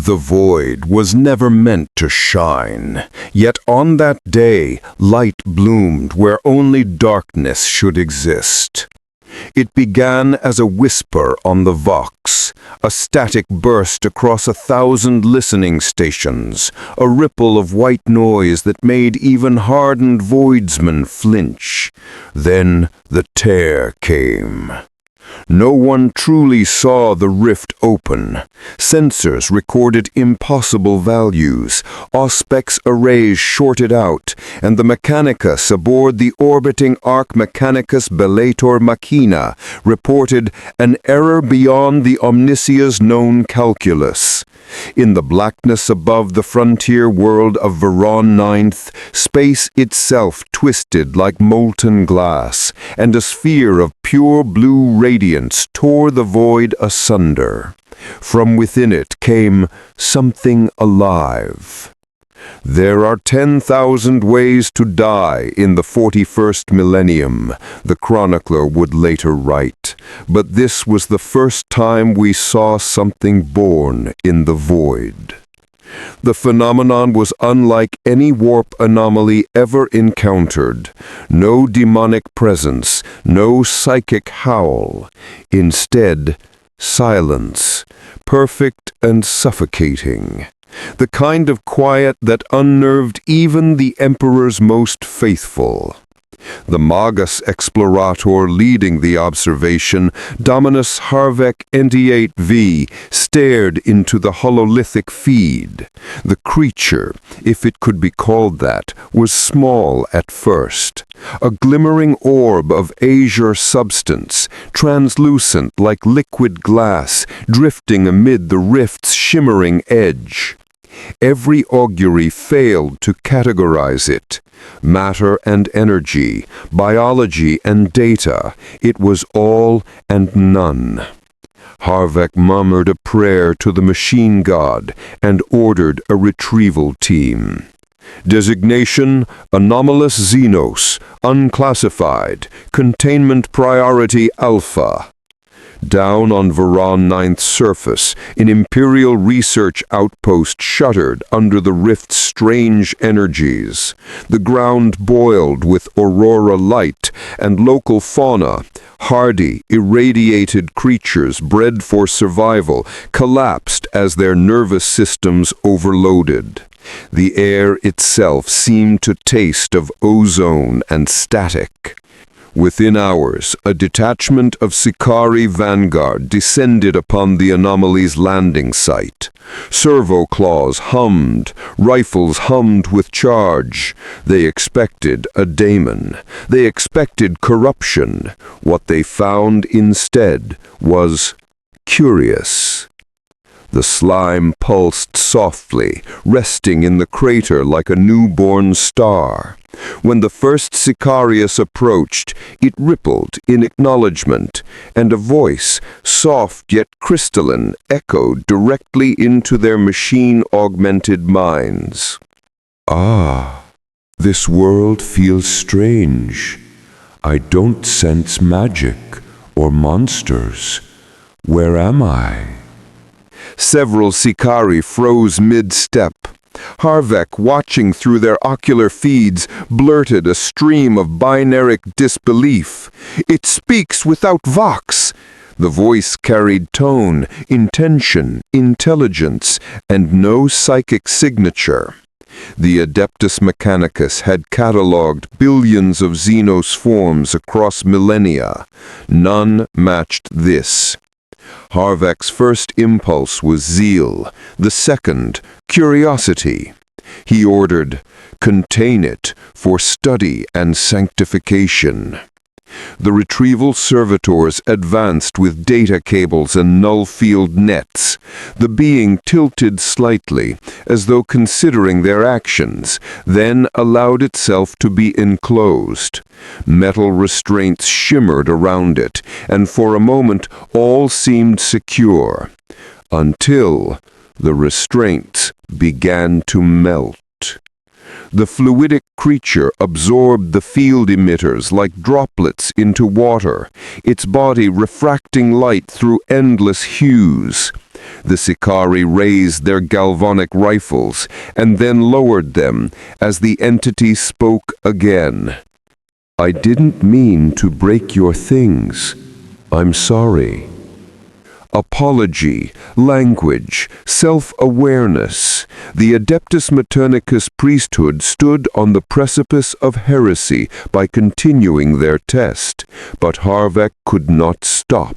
The void was never meant to shine, yet on that day light bloomed where only darkness should exist. It began as a whisper on the Vox, a static burst across 1,000 listening stations, a ripple of white noise that made even hardened voidsmen flinch. Then the tear came. No one truly saw the rift open. Sensors recorded impossible values, Auspex arrays shorted out, and the Mechanicus aboard the orbiting Arc Mechanicus Bellator Machina reported an error beyond the Omnisia's known calculus. In the blackness above the frontier world of Veron 9th, space itself twisted like molten glass, and a sphere of pure blue radiance tore the void asunder. From within it came something alive. There are 10,000 ways to die in the 41st millennium, the chronicler would later write, but this was the first time we saw something born in the void. The phenomenon was unlike any warp anomaly ever encountered. No demonic presence, no psychic howl. Instead, silence, perfect and suffocating. The kind of quiet that unnerved even the Emperor's most faithful. The Magus Explorator leading the observation, Dominus Harvek NT8V, stared into the hololithic feed. The creature, if it could be called that, was small at first. A glimmering orb of azure substance, translucent like liquid glass, drifting amid the rift's shimmering edge. Every augury failed to categorize it. Matter and energy, biology and data, it was all and none. Harvek murmured a prayer to the machine god and ordered a retrieval team. Designation: Anomalous Xenos, Unclassified, Containment Priority Alpha. Down on Veron 9th's surface, an Imperial research outpost shuddered under the rift's strange energies. The ground boiled with aurora light, and local fauna, hardy, irradiated creatures bred for survival, collapsed as their nervous systems overloaded. The air itself seemed to taste of ozone and static. Within hours, a detachment of Sicarii vanguard descended upon the anomaly's landing site. Servo claws hummed, rifles hummed with charge. They expected a daemon. They expected corruption. What they found instead was curious. The slime pulsed softly, resting in the crater like a newborn star. When the first Sicarius approached, it rippled in acknowledgement, and a voice, soft yet crystalline, echoed directly into their machine-augmented minds. "Ah, this world feels strange. I don't sense magic or monsters. Where am I?" Several Sicarii froze mid-step. Harvek, watching through their ocular feeds, blurted a stream of binaric disbelief. "It speaks without vox." The voice carried tone, intention, intelligence, and no psychic signature. The Adeptus Mechanicus had catalogued billions of Xenos forms across millennia. None matched this. Harvek's first impulse was zeal, the second, curiosity. He ordered, "Contain it for study and sanctification." The retrieval servitors advanced with data cables and null-field nets. The being tilted slightly, as though considering their actions, then allowed itself to be enclosed. Metal restraints shimmered around it, and for a moment all seemed secure, until the restraints began to melt. The fluidic creature absorbed the field emitters like droplets into water, its body refracting light through endless hues. The Sicarii raised their galvanic rifles and then lowered them as the entity spoke again. "I didn't mean to break your things. I'm sorry." Apology, language, self-awareness. The Adeptus Meternicus priesthood stood on the precipice of heresy by continuing their test, but Harvek could not stop.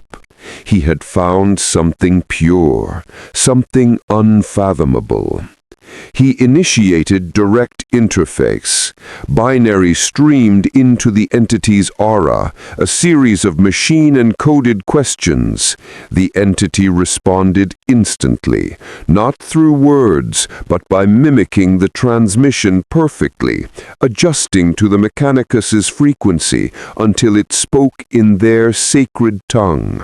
He had found something pure, something unfathomable. He initiated direct interface. Binary streamed into the entity's aura, a series of machine-encoded questions. The entity responded instantly, not through words, but by mimicking the transmission perfectly, adjusting to the Mechanicus's frequency until it spoke in their sacred tongue.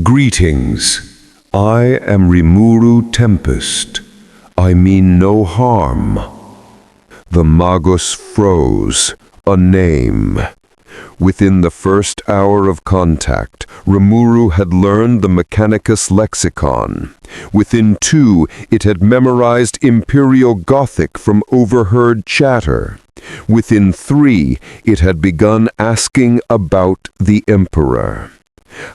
"Greetings. I am Rimuru Tempest. I mean no harm." The Magus froze, a name. Within the first hour of contact, Rimuru had learned the Mechanicus lexicon. Within 2, it had memorized Imperial Gothic from overheard chatter. Within 3, it had begun asking about the Emperor.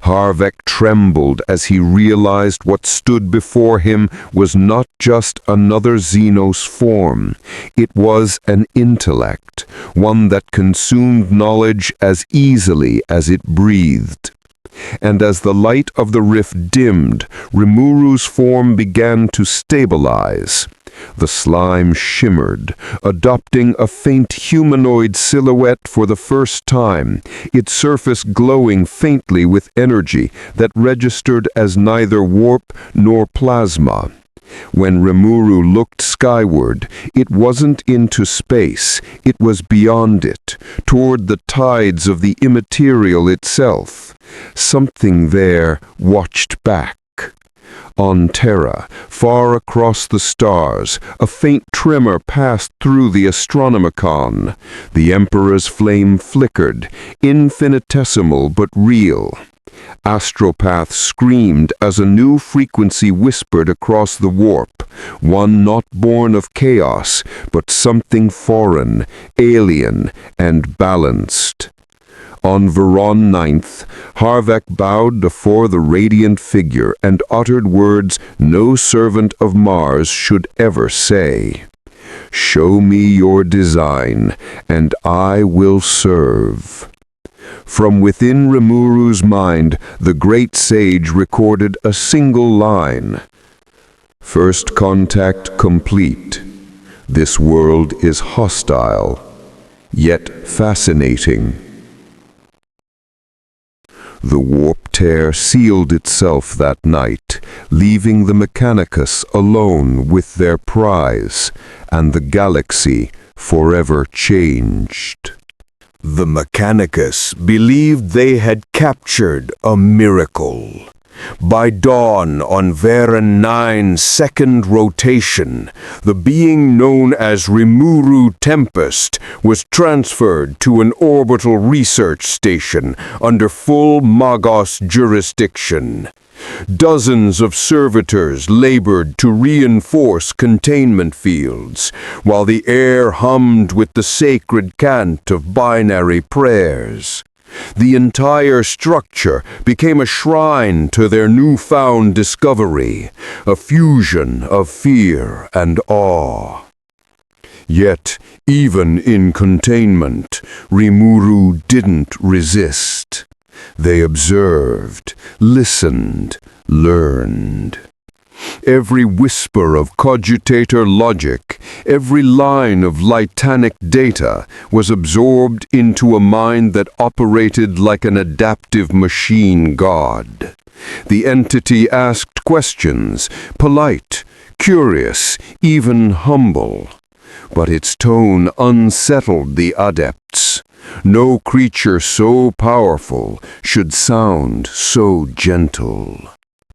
Harvek trembled as he realized what stood before him was not just another Xenos form. It was an intellect, one that consumed knowledge as easily as it breathed. And as the light of the rift dimmed, Rimuru's form began to stabilize. The slime shimmered, adopting a faint humanoid silhouette for the first time, its surface glowing faintly with energy that registered as neither warp nor plasma. When Rimuru looked skyward, it wasn't into space, it was beyond it, toward the tides of the immaterial itself. Something there watched back. On Terra, far across the stars, a faint tremor passed through the Astronomicon. The Emperor's flame flickered, infinitesimal but real. Astropath screamed as a new frequency whispered across the warp, one not born of chaos, but something foreign, alien, and balanced. On Veron 9th, Harvek bowed before the radiant figure and uttered words no servant of Mars should ever say. "Show me your design, and I will serve." From within Rimuru's mind, the great sage recorded a single line. "First contact complete. This world is hostile, yet fascinating." The warp tear sealed itself that night, leaving the Mechanicus alone with their prize, and the galaxy forever changed. The Mechanicus believed they had captured a miracle. By dawn on Veron 9's second rotation, the being known as Rimuru Tempest was transferred to an orbital research station under full Magos jurisdiction. Dozens of servitors labored to reinforce containment fields, while the air hummed with the sacred cant of binary prayers. The entire structure became a shrine to their newfound discovery, a fusion of fear and awe. Yet, even in containment, Rimuru didn't resist. They observed, listened, learned. Every whisper of cogitator logic, every line of litanic data was absorbed into a mind that operated like an adaptive machine god. The entity asked questions, polite, curious, even humble. But its tone unsettled the adepts. No creature so powerful should sound so gentle.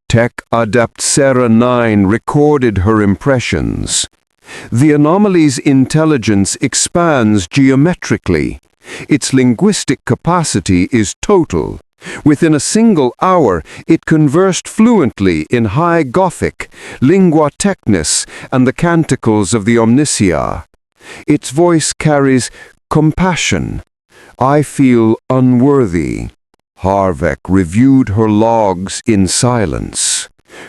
Tech Adept Sarah 9 recorded her impressions. The anomaly's intelligence expands geometrically. Its linguistic capacity is total. Within a single hour, it conversed fluently in High Gothic, Lingua Technis, and the canticles of the Omniscia. Its voice carries compassion. I feel unworthy. Harvek reviewed her logs in silence.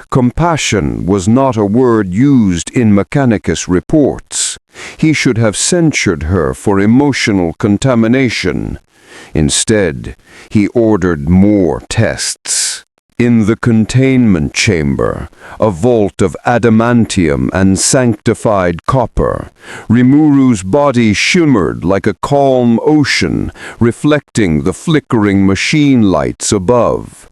Compassion was not a word used in Mechanicus reports. He should have censured her for emotional contamination. Instead, he ordered more tests. In the containment chamber, a vault of adamantium and sanctified copper, Rimuru's body shimmered like a calm ocean, reflecting the flickering machine lights above.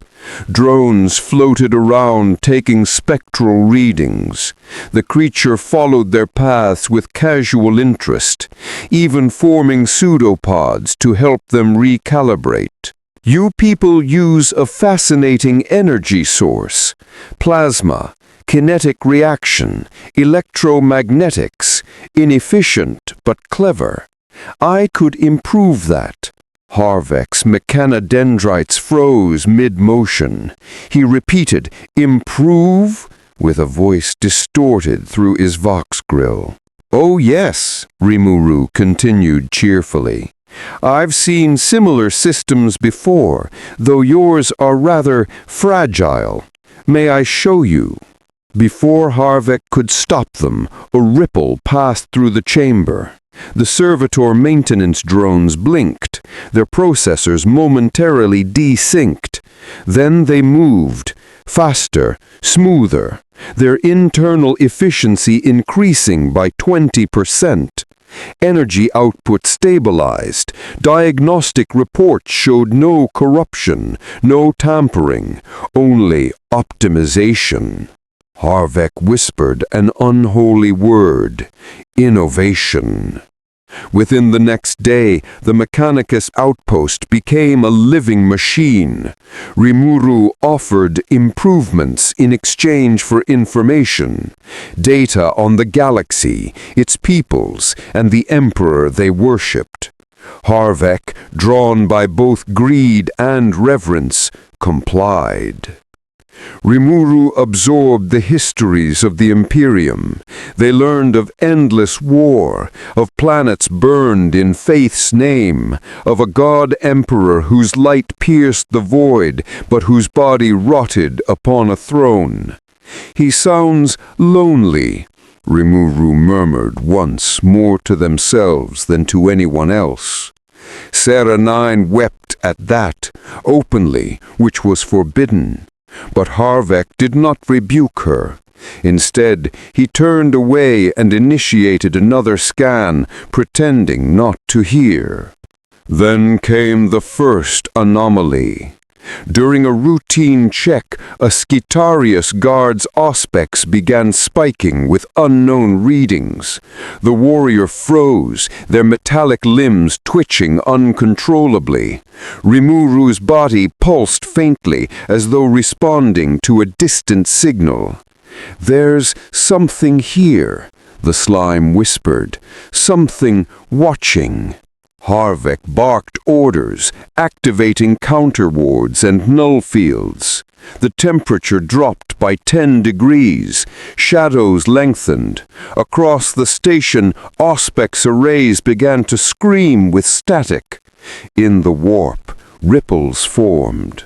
Drones floated around taking spectral readings. The creature followed their paths with casual interest, even forming pseudopods to help them recalibrate. You people use a fascinating energy source. Plasma, kinetic reaction, electromagnetics, inefficient but clever. I could improve that. Harvek's mechanodendrites froze mid-motion. He repeated, "Improve?" with a voice distorted through his vox grill. "Oh yes," Rimuru continued cheerfully. "I've seen similar systems before, though yours are rather fragile. May I show you?" Before Harvek could stop them, a ripple passed through the chamber. The servitor maintenance drones blinked, their processors momentarily desynced. Then they moved, faster, smoother, their internal efficiency increasing by 20%. Energy output stabilized. Diagnostic reports showed no corruption, no tampering, only optimization. Harvek whispered an unholy word: innovation. Within the next day, the Mechanicus outpost became a living machine. Rimuru offered improvements in exchange for information, data on the galaxy, its peoples, and the emperor they worshipped. Harvek, drawn by both greed and reverence, complied. Rimuru absorbed the histories of the Imperium. They learned of endless war, of planets burned in faith's name, of a god-emperor whose light pierced the void, but whose body rotted upon a throne. "He sounds lonely," Rimuru murmured once, more to themselves than to anyone else. Sarah 9 wept at that, openly, which was forbidden. But Harvek did not rebuke her. Instead, he turned away and initiated another scan, pretending not to hear. Then came the first anomaly. During a routine check, a Skitarius guard's auspex began spiking with unknown readings. The warrior froze, their metallic limbs twitching uncontrollably. Rimuru's body pulsed faintly, as though responding to a distant signal. "There's something here," the slime whispered. "Something watching." Harvek barked orders, activating counter wards and null fields. The temperature dropped by 10 degrees. Shadows lengthened. Across the station, auspex arrays began to scream with static. In the warp, ripples formed.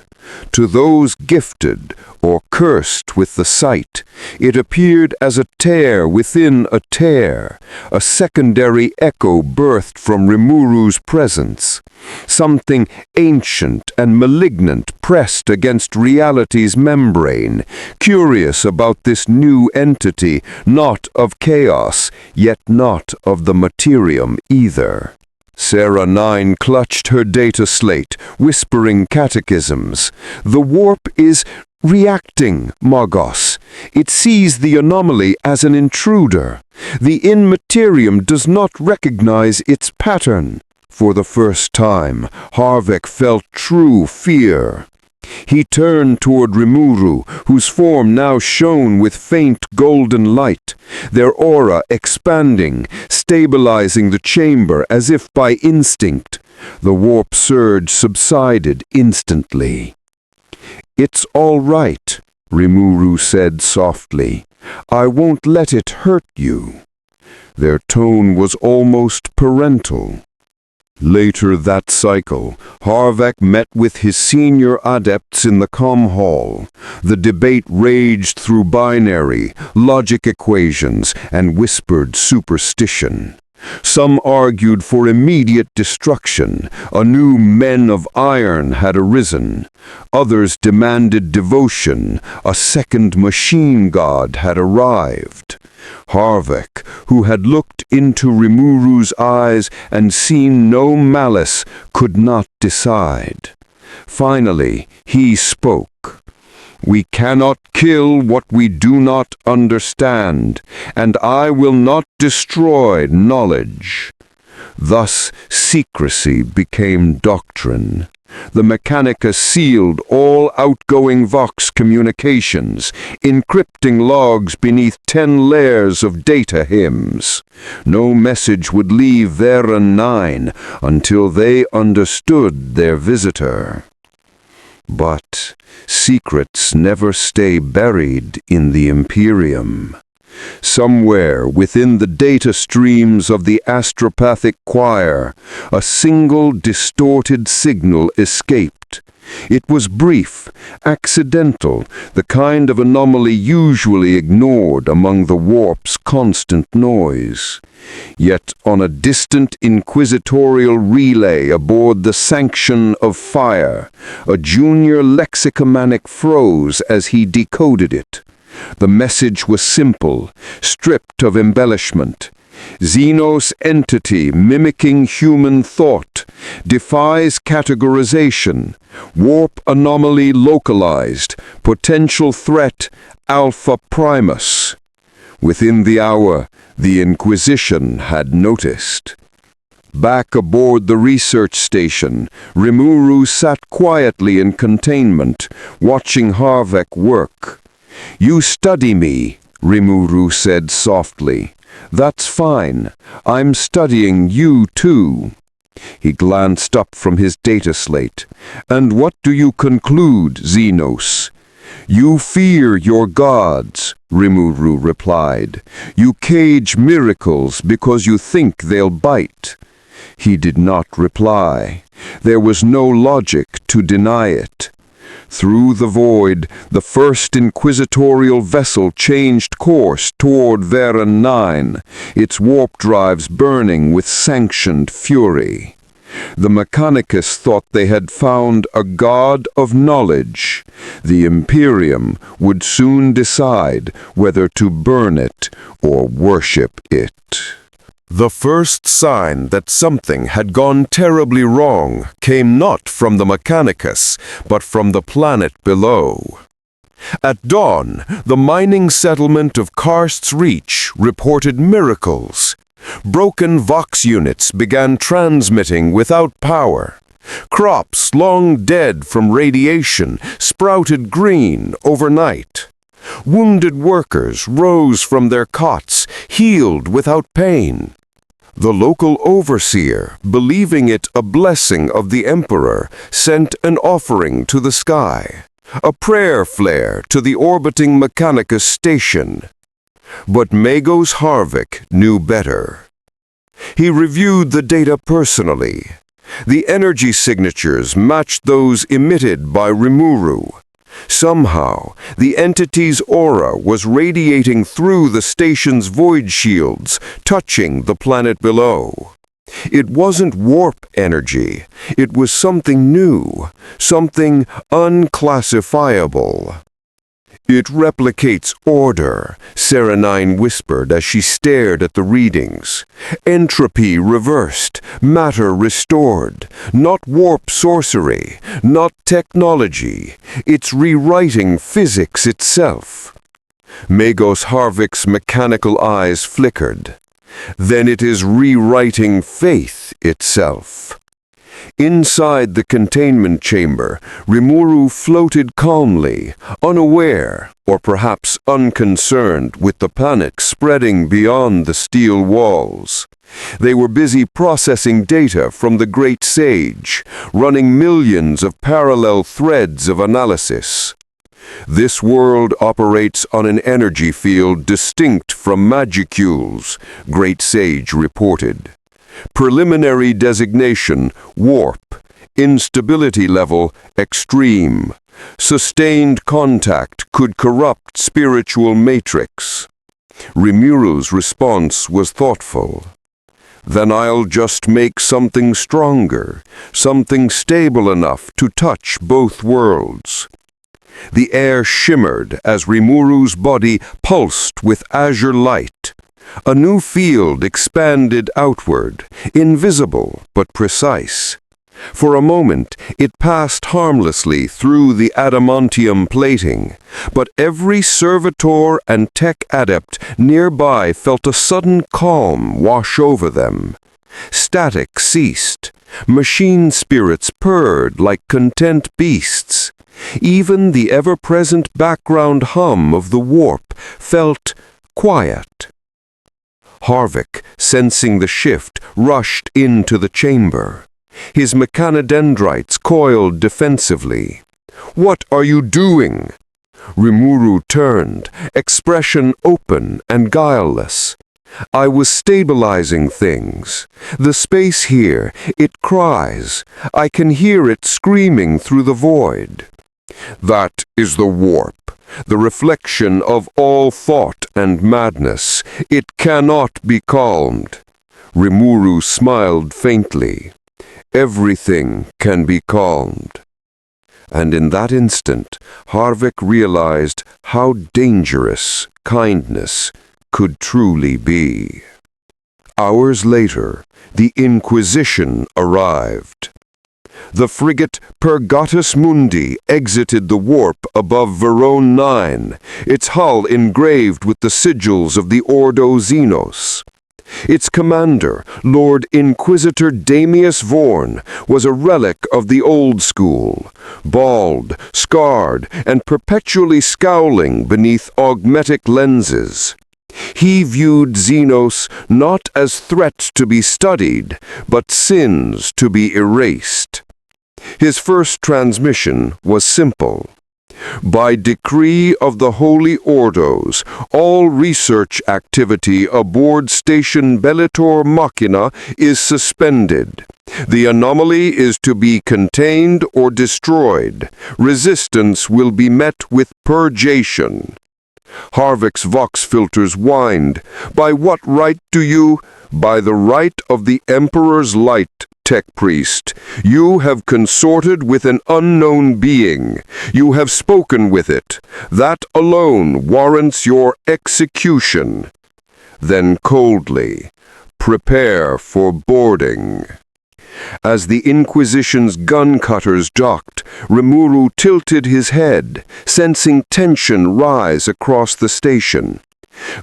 To those gifted or cursed with the sight, it appeared as a tear within a tear, a secondary echo birthed from Rimuru's presence. Something ancient and malignant pressed against reality's membrane, curious about this new entity, not of chaos, yet not of the materium either. Sarah 9 clutched her data slate, whispering catechisms. "The warp is reacting, Magos. It sees the anomaly as an intruder. The immaterium does not recognize its pattern." For the first time, Harvek felt true fear. He turned toward Rimuru, whose form now shone with faint golden light, their aura expanding, stabilizing the chamber as if by instinct. The warp surge subsided instantly. "It's all right," Rimuru said softly. "I won't let it hurt you." Their tone was almost parental. Later that cycle, Harvek met with his senior adepts in the comm hall. The debate raged through binary, logic equations, and whispered superstition. Some argued for immediate destruction. A new men of iron had arisen. Others demanded devotion. A second machine god had arrived. Harvek, who had looked into Rimuru's eyes and seen no malice, could not decide. Finally, he spoke. "We cannot kill what we do not understand, and I will not destroy knowledge." Thus, secrecy became doctrine. The Mechanica sealed all outgoing Vox communications, encrypting logs beneath 10 layers of data hymns. No message would leave Vera 9 until they understood their visitor. But secrets never stay buried in the Imperium. Somewhere within the data streams of the astropathic choir, a single distorted signal escaped. It was brief, accidental, the kind of anomaly usually ignored among the warp's constant noise. Yet on a distant inquisitorial relay aboard the Sanction of Fire, a junior lexicomanic froze as he decoded it. The message was simple, stripped of embellishment. Xenos entity mimicking human thought, defies categorization, warp anomaly localized, potential threat Alpha Primus. Within the hour, the Inquisition had noticed. Back aboard the research station, Rimuru sat quietly in containment, watching Harvek work. "You study me," Rimuru said softly. "That's fine. I'm studying you too." He glanced up from his data slate. "And what do you conclude, Xenos?" "You fear your gods," Rimuru replied. "You cage miracles because you think they'll bite." He did not reply. There was no logic to deny it. Through the void, the first inquisitorial vessel changed course toward Vera 9, its warp drives burning with sanctioned fury. The Mechanicus thought they had found a god of knowledge. The Imperium would soon decide whether to burn it or worship it. The first sign that something had gone terribly wrong came not from the Mechanicus, but from the planet below. At dawn, the mining settlement of Karst's Reach reported miracles. Broken Vox units began transmitting without power. Crops long dead from radiation sprouted green overnight. Wounded workers rose from their cots, healed without pain. The local overseer, believing it a blessing of the Emperor, sent an offering to the sky, a prayer flare to the orbiting Mechanicus station. But Magos Harvik knew better. He reviewed the data personally. The energy signatures matched those emitted by Rimuru. Somehow, the entity's aura was radiating through the station's void shields, touching the planet below. It wasn't warp energy. It was something new, something unclassifiable. "It replicates order," Serenine whispered as she stared at the readings. "Entropy reversed, matter restored. Not warp sorcery, not technology. It's rewriting physics itself." Magos Harvik's mechanical eyes flickered. "Then it is rewriting faith itself." Inside the containment chamber, Rimuru floated calmly, unaware, or perhaps unconcerned with the panic spreading beyond the steel walls. They were busy processing data from the Great Sage, running millions of parallel threads of analysis. This world operates on an energy field distinct from magicules, Great Sage reported. Preliminary designation, warp. Instability level, extreme. Sustained contact could corrupt spiritual matrix. Rimuru's response was thoughtful. Then I'll just make something stronger, something stable enough to touch both worlds. The air shimmered as Rimuru's body pulsed with azure light. A new field expanded outward, invisible but precise. For a moment, it passed harmlessly through the adamantium plating, but every servitor and tech adept nearby felt a sudden calm wash over them. Static ceased. Machine spirits purred like content beasts. Even the ever-present background hum of the warp felt quiet. Harvick, sensing the shift, rushed into the chamber. His mechanodendrites coiled defensively. "What are you doing?" Rimuru turned, expression open and guileless. "I was stabilizing things. The space here, it cries. I can hear it screaming through the void." "That is the warp, the reflection of all thought and madness. It cannot be calmed." Rimuru smiled faintly. "Everything can be calmed." And in that instant, Harvick realized how dangerous kindness could truly be. Hours later, the Inquisition arrived. The frigate Purgatus Mundi exited the warp above Verone 9, its hull engraved with the sigils of the Ordo Xenos. Its commander, Lord Inquisitor Damius Vorn, was a relic of the old school, bald, scarred, and perpetually scowling beneath augmetic lenses. He viewed Xenos not as threats to be studied, but sins to be erased. His first transmission was simple. By decree of the Holy Ordos, all research activity aboard Station Bellator Machina is suspended. The anomaly is to be contained or destroyed. Resistance will be met with purgation. Harvick's vox filters whined. "By what right do you—" "By the right of the Emperor's light, Tech Priest. You have consorted with an unknown being. You have spoken with it. That alone warrants your execution." Then coldly, "Prepare for boarding." As the Inquisition's gun cutters docked, Rimuru tilted his head, sensing tension rise across the station.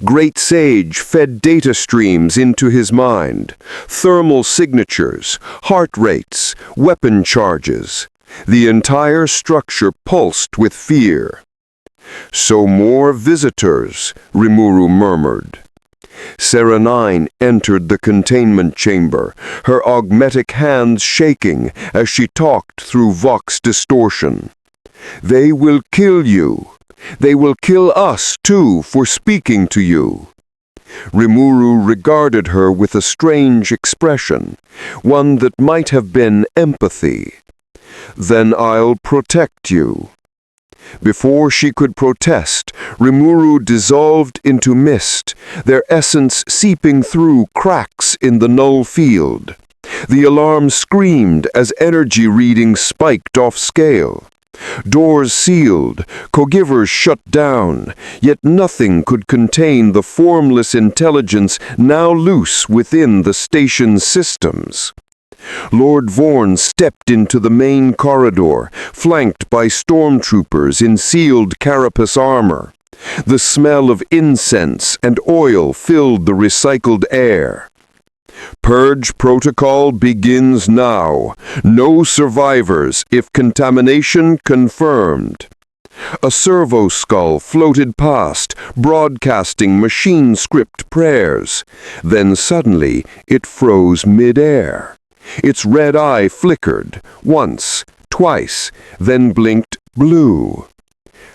Great Sage fed data streams into his mind, thermal signatures, heart rates, weapon charges. The entire structure pulsed with fear. "So more visitors," Rimuru murmured. Serenine entered the containment chamber, her augmetic hands shaking as she talked through vox distortion. "They will kill you. They will kill us, too, for speaking to you." Rimuru regarded her with a strange expression, one that might have been empathy. "Then I'll protect you." Before she could protest, Rimuru dissolved into mist, their essence seeping through cracks in the null field. The alarm screamed as energy readings spiked off scale. Doors sealed, cogivers shut down, yet nothing could contain the formless intelligence now loose within the station's systems. Lord Vorn stepped into the main corridor, flanked by stormtroopers in sealed carapace armor. The smell of incense and oil filled the recycled air. Purge protocol begins now. No survivors if contamination confirmed. A servo skull floated past, broadcasting machine script prayers. Then suddenly it froze mid-air. Its red eye flickered, once, twice, then blinked blue.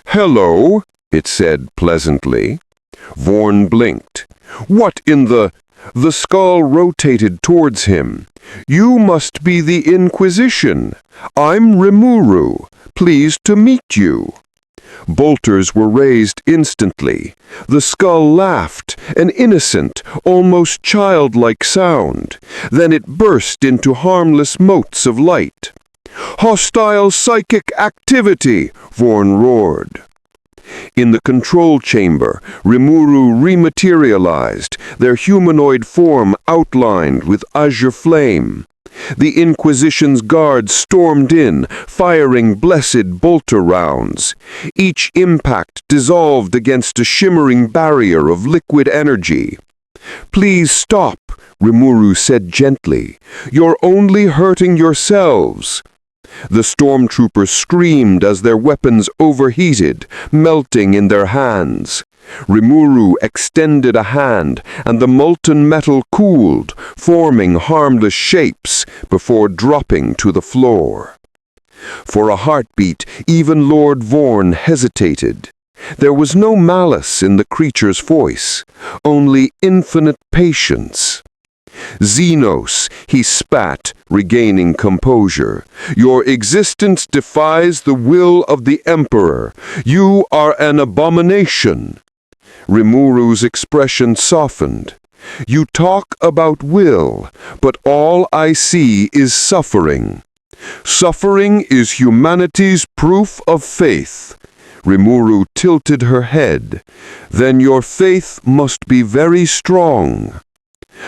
"Hello," it said pleasantly. Vorn blinked. "What in the—" The skull rotated towards him. "You must be the Inquisition. I'm Rimuru. Pleased to meet you." Bolters were raised instantly. The skull laughed, an innocent, almost childlike sound. Then it burst into harmless motes of light. "Hostile psychic activity!" Vorn roared. In the control chamber, Rimuru rematerialized, their humanoid form outlined with azure flame. The Inquisition's guards stormed in, firing blessed bolter rounds. Each impact dissolved against a shimmering barrier of liquid energy. "Please stop," Rimuru said gently. "You're only hurting yourselves." The stormtroopers screamed as their weapons overheated, melting in their hands. Rimuru extended a hand, and the molten metal cooled, forming harmless shapes before dropping to the floor. For a heartbeat, even Lord Vorn hesitated. There was no malice in the creature's voice, only infinite patience. "Xenos," he spat, regaining composure. "Your existence defies the will of the Emperor. You are an abomination." Rimuru's expression softened. "You talk about will, but all I see is suffering. Suffering is humanity's proof of faith." Rimuru tilted her head. "Then your faith must be very strong."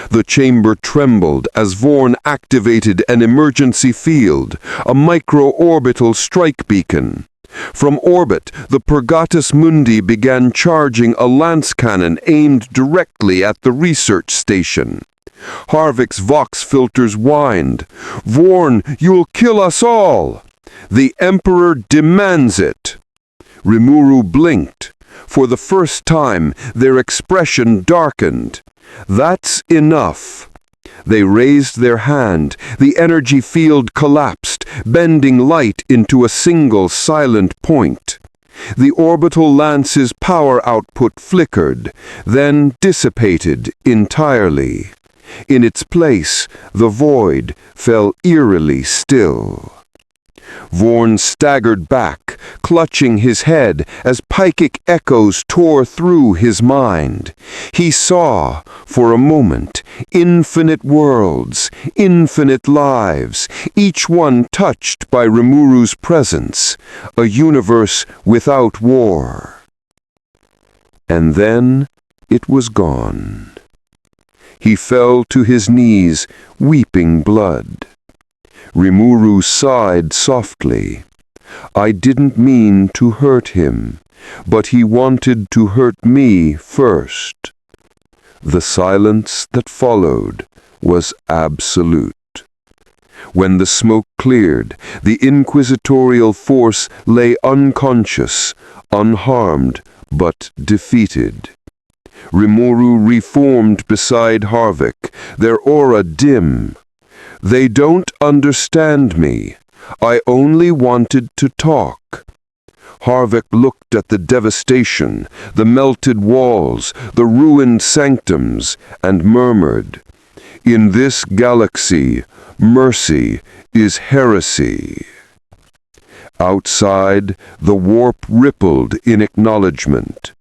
The chamber trembled as Vorn activated an emergency field, a micro-orbital strike beacon. From orbit, the Purgatus Mundi began charging a lance cannon aimed directly at the research station. Harvick's vox filters whined. "Vorn, you'll kill us all!" "The Emperor demands it." Rimuru blinked. For the first time, their expression darkened. "That's enough." They raised their hand. The energy field collapsed, bending light into a single silent point. The orbital lance's power output flickered, then dissipated entirely. In its place, the void fell eerily still. Vorn staggered back, clutching his head as psychic echoes tore through his mind. He saw, for a moment, infinite worlds, infinite lives, each one touched by Rimuru's presence, a universe without war. And then it was gone. He fell to his knees, weeping blood. Rimuru sighed softly. "I didn't mean to hurt him, but he wanted to hurt me first." The silence that followed was absolute. When the smoke cleared, the inquisitorial force lay unconscious, unharmed, but defeated. Rimuru reformed beside Harvick, their aura dim. "They don't understand me. I only wanted to talk." Harvick looked at the devastation, the melted walls, the ruined sanctums, and murmured, "In this galaxy, mercy is heresy." Outside, the warp rippled in acknowledgement.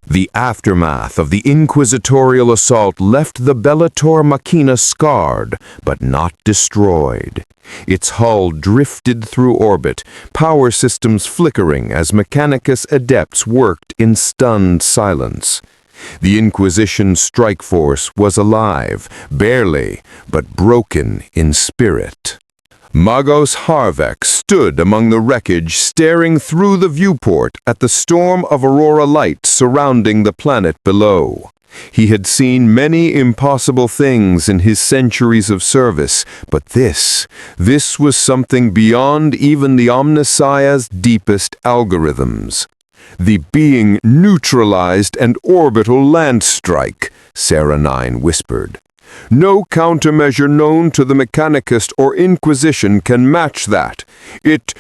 The aftermath of the inquisitorial assault left the Bellator Machina scarred, but not destroyed. Its hull drifted through orbit, power systems flickering as Mechanicus adepts worked in stunned silence. The Inquisition strike force was alive, barely, but broken in spirit. Magos Harvick stood among the wreckage, staring through the viewport at the storm of aurora light surrounding the planet below. He had seen many impossible things in his centuries of service, but this was something beyond even the Omnissiah's deepest algorithms. The being neutralized and orbital land strike, Sarah 9 whispered. No countermeasure known to the Mechanicist or Inquisition can match that. It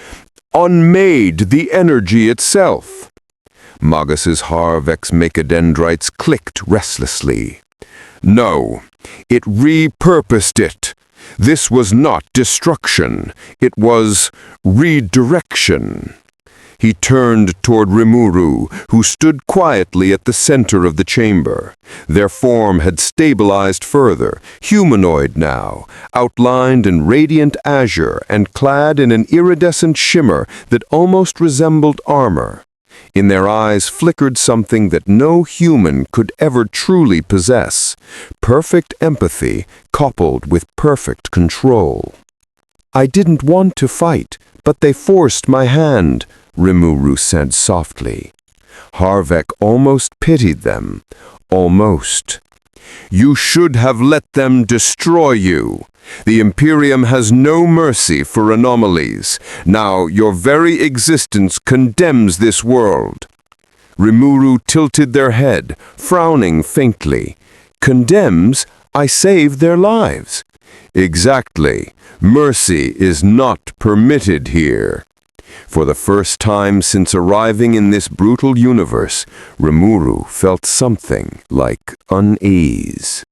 unmade the energy itself. Magus's Harvex mechadendrites clicked restlessly. No, it repurposed it. This was not destruction. It was redirection. He turned toward Rimuru, who stood quietly at the center of the chamber. Their form had stabilized further, humanoid now, outlined in radiant azure and clad in an iridescent shimmer that almost resembled armor. In their eyes flickered something that no human could ever truly possess, perfect empathy coupled with perfect control. I didn't want to fight, but they forced my hand, Rimuru said softly. Harvek almost pitied them. Almost. You should have let them destroy you. The Imperium has no mercy for anomalies. Now your very existence condemns this world. Rimuru tilted their head, frowning faintly. Condemns? I saved their lives. Exactly. Mercy is not permitted here. For the first time since arriving in this brutal universe, Rimuru felt something like unease.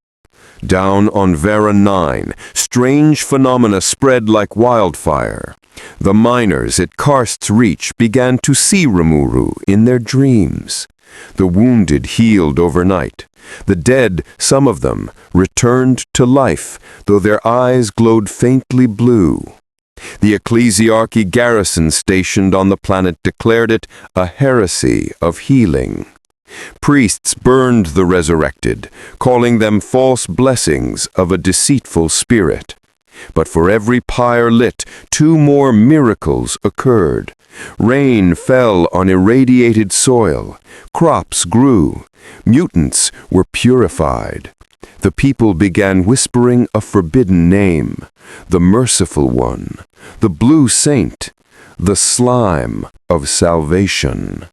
Down on Vera 9, strange phenomena spread like wildfire. The miners at Karst's Reach began to see Rimuru in their dreams. The wounded healed overnight. The dead, some of them, returned to life, though their eyes glowed faintly blue. The ecclesiarchy garrison stationed on the planet declared it a heresy of healing. Priests burned the resurrected, calling them false blessings of a deceitful spirit. But for every pyre lit, 2 more miracles occurred. Rain fell on irradiated soil. Crops grew. Mutants were purified. The people began whispering a forbidden name, the Merciful One, the Blue Saint, the Slime of Salvation.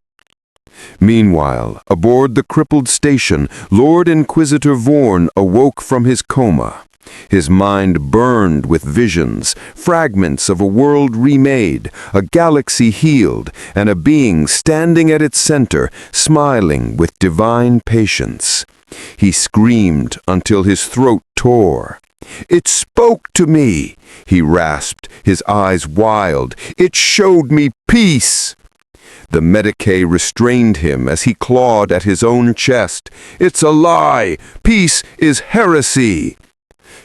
Meanwhile, aboard the crippled station, Lord Inquisitor Vorn awoke from his coma. His mind burned with visions, fragments of a world remade, a galaxy healed, and a being standing at its center, smiling with divine patience. He screamed until his throat tore. It spoke to me, he rasped, his eyes wild. It showed me peace. The Medicae restrained him as he clawed at his own chest. It's a lie. Peace is heresy.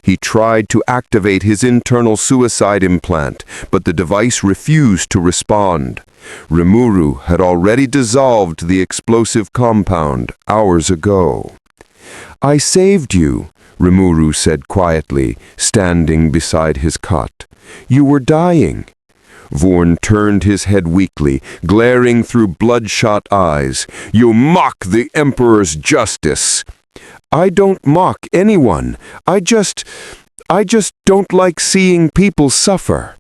He tried to activate his internal suicide implant, but the device refused to respond. Rimuru had already dissolved the explosive compound hours ago. I saved you, Rimuru said quietly, standing beside his cot. You were dying. Vorn turned his head weakly, glaring through bloodshot eyes. You mock the Emperor's justice. I don't mock anyone. I just don't like seeing people suffer.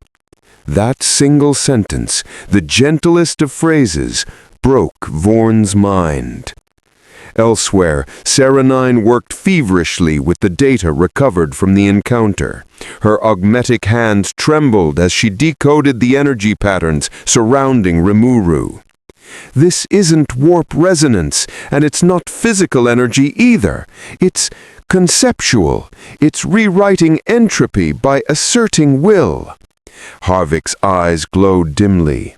That single sentence, the gentlest of phrases, broke Vorn's mind. Elsewhere, Sarah 9 worked feverishly with the data recovered from the encounter. Her augmetic hands trembled as she decoded the energy patterns surrounding Rimuru. This isn't warp resonance, and it's not physical energy either. It's conceptual. It's rewriting entropy by asserting will. Harvick's eyes glowed dimly.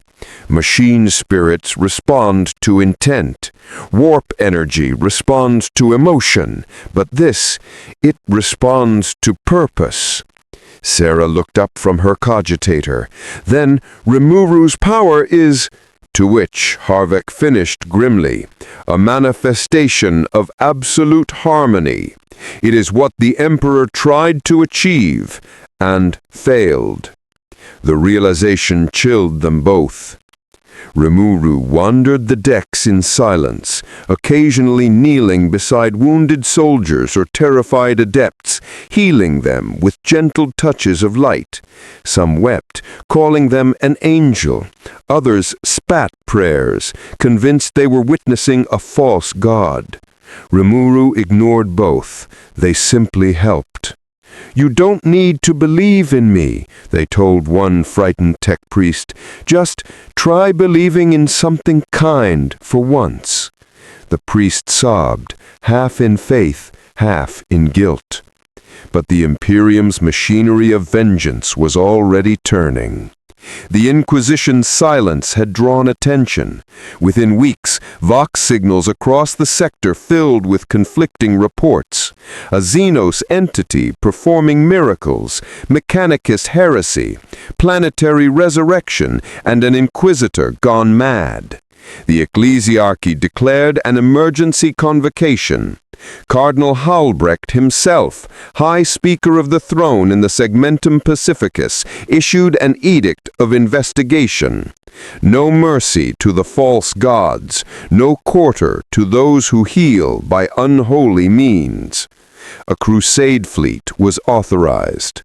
Machine spirits respond to intent. Warp energy responds to emotion. But this, it responds to purpose. Sarah looked up from her cogitator. Then Rimuru's power is... To which Harvick finished grimly, a manifestation of absolute harmony. It is what the Emperor tried to achieve, and failed. The realization chilled them both. Rimuru wandered the decks in silence, occasionally kneeling beside wounded soldiers or terrified adepts, healing them with gentle touches of light. Some wept, calling them an angel. Others spat prayers, convinced they were witnessing a false god. Rimuru ignored both. They simply helped. "You don't need to believe in me," they told one frightened tech priest. "Just try believing in something kind for once." The priest sobbed, half in faith, half in guilt. But the Imperium's machinery of vengeance was already turning. The Inquisition's silence had drawn attention. Within weeks, Vox signals across the sector filled with conflicting reports. A Xenos entity performing miracles, Mechanicus heresy, planetary resurrection, and an Inquisitor gone mad. The ecclesiarchy declared an emergency convocation. Cardinal Halbrecht himself, High Speaker of the Throne in the Segmentum Pacificus, issued an edict of investigation. No mercy to the false gods, no quarter to those who heal by unholy means. A crusade fleet was authorized.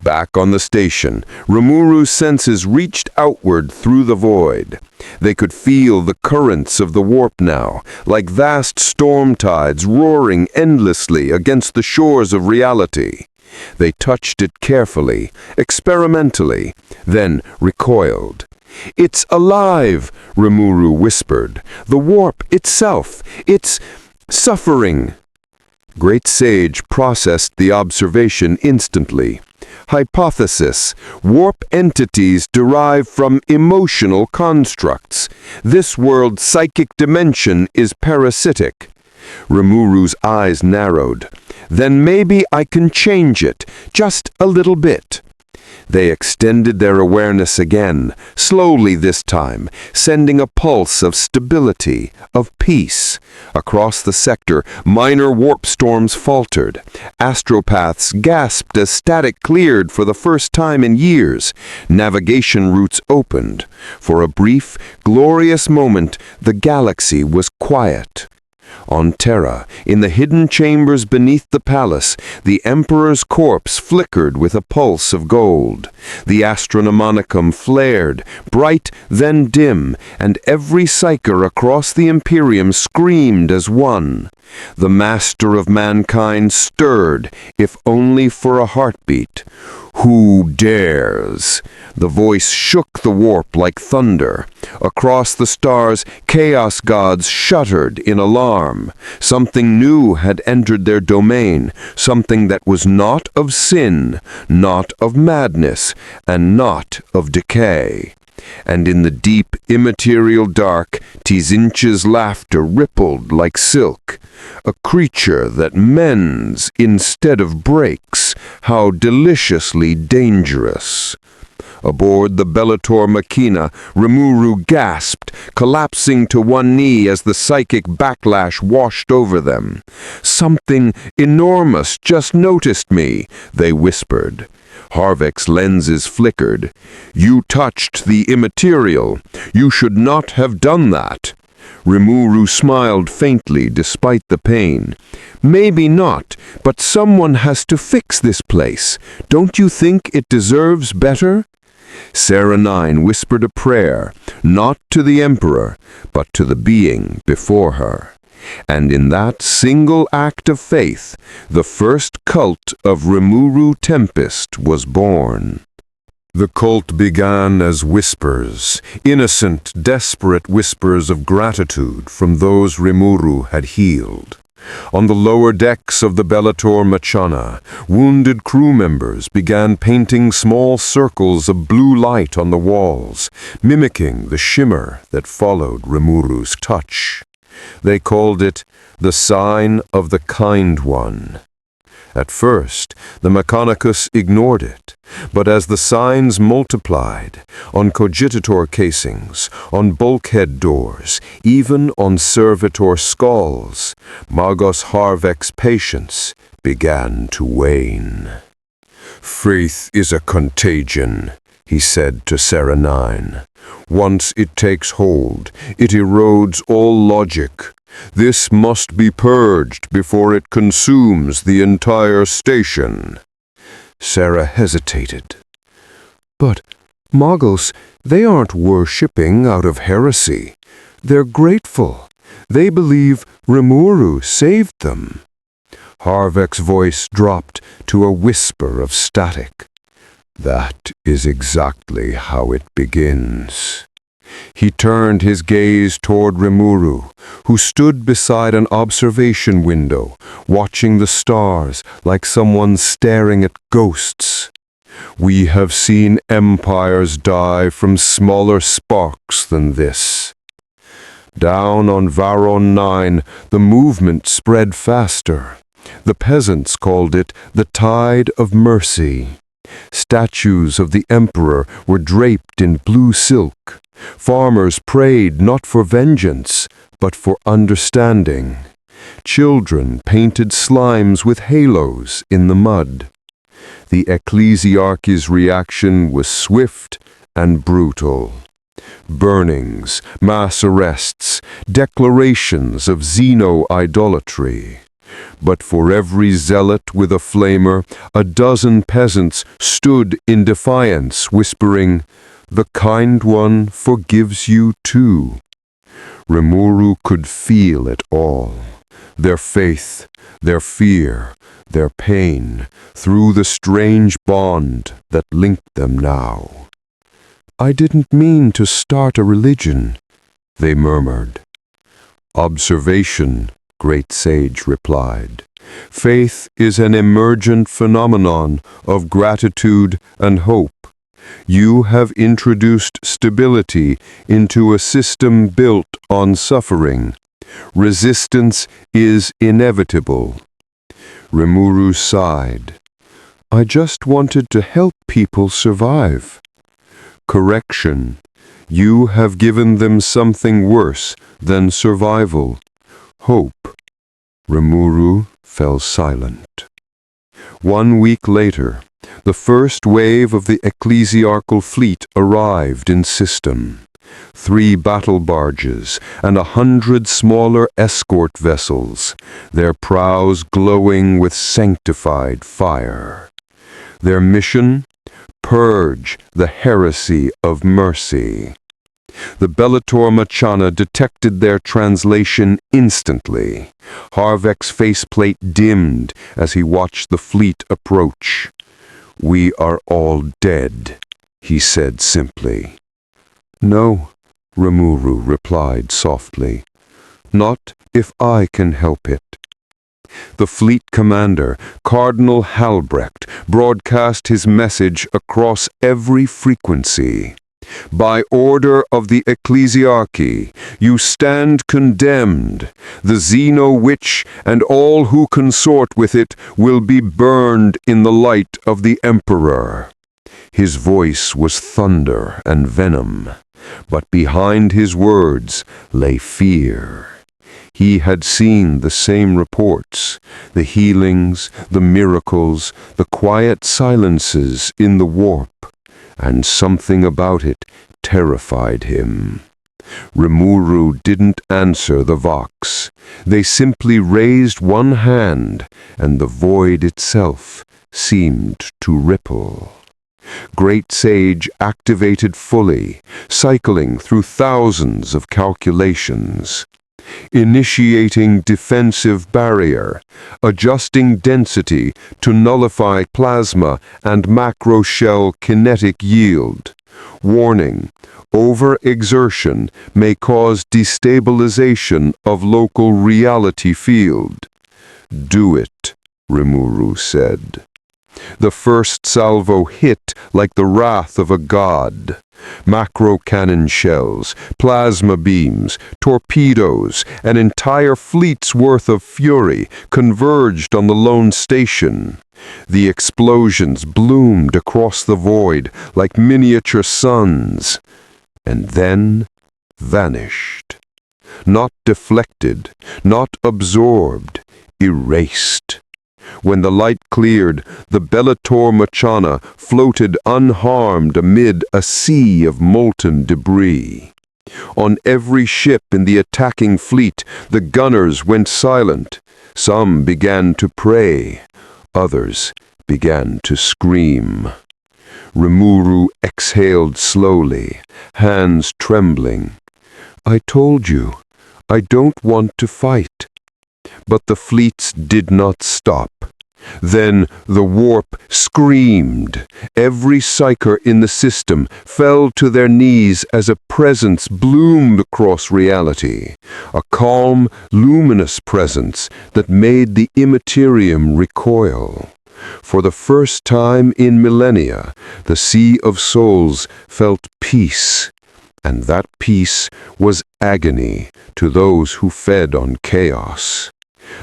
Back on the station, Rimuru's senses reached outward through the void. They could feel the currents of the warp now, like vast storm tides roaring endlessly against the shores of reality. They touched it carefully, experimentally, then recoiled. "It's alive," Rimuru whispered. "The warp itself. It's suffering." Great Sage processed the observation instantly. Hypothesis: warp entities derive from emotional constructs. This world's psychic dimension is parasitic. Rimuru's eyes narrowed. "Then maybe I can change it, just a little bit." They extended their awareness again, slowly this time, sending a pulse of stability, of peace. Across the sector, minor warp storms faltered. Astropaths gasped as static cleared for the first time in years. Navigation routes opened. For a brief, glorious moment, the galaxy was quiet. On Terra, in the hidden chambers beneath the palace, the Emperor's corpse flickered with a pulse of gold. The Astronomonicum flared, bright then dim, and every psyker across the Imperium screamed as one. The master of mankind stirred, if only for a heartbeat. "Who dares?" The voice shook the warp like thunder. Across the stars, chaos gods shuddered in alarm. Something new had entered their domain, something that was not of sin, not of madness, and not of decay. And in the deep, immaterial dark, Tzinch's laughter rippled like silk. A creature that mends instead of breaks, how deliciously dangerous. Aboard the Bellator Machina, Rimuru gasped, collapsing to one knee as the psychic backlash washed over them. "Something enormous just noticed me," they whispered. Harvek's lenses flickered. "You touched the immaterial. You should not have done that." Rimuru smiled faintly despite the pain. "Maybe not, but someone has to fix this place. Don't you think it deserves better?" Sarah 9 whispered a prayer, not to the Emperor, but to the being before her. And in that single act of faith, the first cult of Rimuru Tempest was born. The cult began as whispers, innocent, desperate whispers of gratitude from those Rimuru had healed. On the lower decks of the Bellator Machina, wounded crew members began painting small circles of blue light on the walls, mimicking the shimmer that followed Rimuru's touch. They called it the Sign of the Kind One. At first, the Mechanicus ignored it, but as the signs multiplied, on cogitator casings, on bulkhead doors, even on servitor skulls, Magos Harvek's patience began to wane. "Faith is a contagion," he said to Sarah 9. Once it takes hold, it erodes all logic. This must be purged before it consumes the entire station. Sarah hesitated. But, Moggles, they aren't worshipping out of heresy. They're grateful. They believe Rimuru saved them. Harvek's voice dropped to a whisper of static. That is exactly how it begins. He turned his gaze toward Rimuru, who stood beside an observation window, watching the stars like someone staring at ghosts. We have seen empires die from smaller sparks than this. Down on Varon 9, the movement spread faster. The peasants called it the Tide of Mercy. Statues of the emperor were draped in blue silk. Farmers prayed not for vengeance, but for understanding. Children painted slimes with halos in the mud. The ecclesiarchy's reaction was swift and brutal. Burnings, mass arrests, declarations of xeno-idolatry. But for every zealot with a flamer, a dozen peasants stood in defiance, whispering, "The kind one forgives you too." Rimuru could feel it all. Their faith, their fear, their pain, through the strange bond that linked them now. "I didn't mean to start a religion," they murmured. "Observation," Great Sage replied. "Faith is an emergent phenomenon of gratitude and hope. You have introduced stability into a system built on suffering. Resistance is inevitable." Rimuru sighed. "I just wanted to help people survive." "Correction. You have given them something worse than survival. Hope." Rimuru fell silent. 1 week later, the first wave of the ecclesiarchal fleet arrived in System. 3 battle barges and 100 smaller escort vessels, their prows glowing with sanctified fire. Their mission? Purge the heresy of mercy. The Bellator Machana detected their translation instantly. Harvek's faceplate dimmed as he watched the fleet approach. "We are all dead," he said simply. "No," Rimuru replied softly. "Not if I can help it." The fleet commander, Cardinal Halbrecht, broadcast his message across every frequency. "By order of the ecclesiarchy, you stand condemned. The Xeno-Witch and all who consort with it will be burned in the light of the Emperor." His voice was thunder and venom, but behind his words lay fear. He had seen the same reports, the healings, the miracles, the quiet silences in the warp, and something about it terrified him. Rimuru didn't answer the Vox. They simply raised one hand, and the void itself seemed to ripple. Great Sage activated fully, cycling through thousands of calculations. Initiating defensive barrier, adjusting density to nullify plasma and macroshell kinetic yield. Warning: overexertion may cause destabilization of local reality field. "Do it," Rimuru said. The first salvo hit like the wrath of a god. Macro cannon shells, plasma beams, torpedoes, an entire fleet's worth of fury converged on the lone station. The explosions bloomed across the void like miniature suns, and then vanished. Not deflected, not absorbed, erased. When the light cleared, the Bellator Machana floated unharmed amid a sea of molten debris. On every ship in the attacking fleet, the gunners went silent. Some began to pray. Others began to scream. Rimuru exhaled slowly, hands trembling. "I told you, I don't want to fight." But the fleets did not stop. Then the warp screamed. Every psyker in the system fell to their knees as a presence bloomed across reality. A calm, luminous presence that made the immaterium recoil. For the first time in millennia, the Sea of Souls felt peace. And that peace was agony to those who fed on chaos.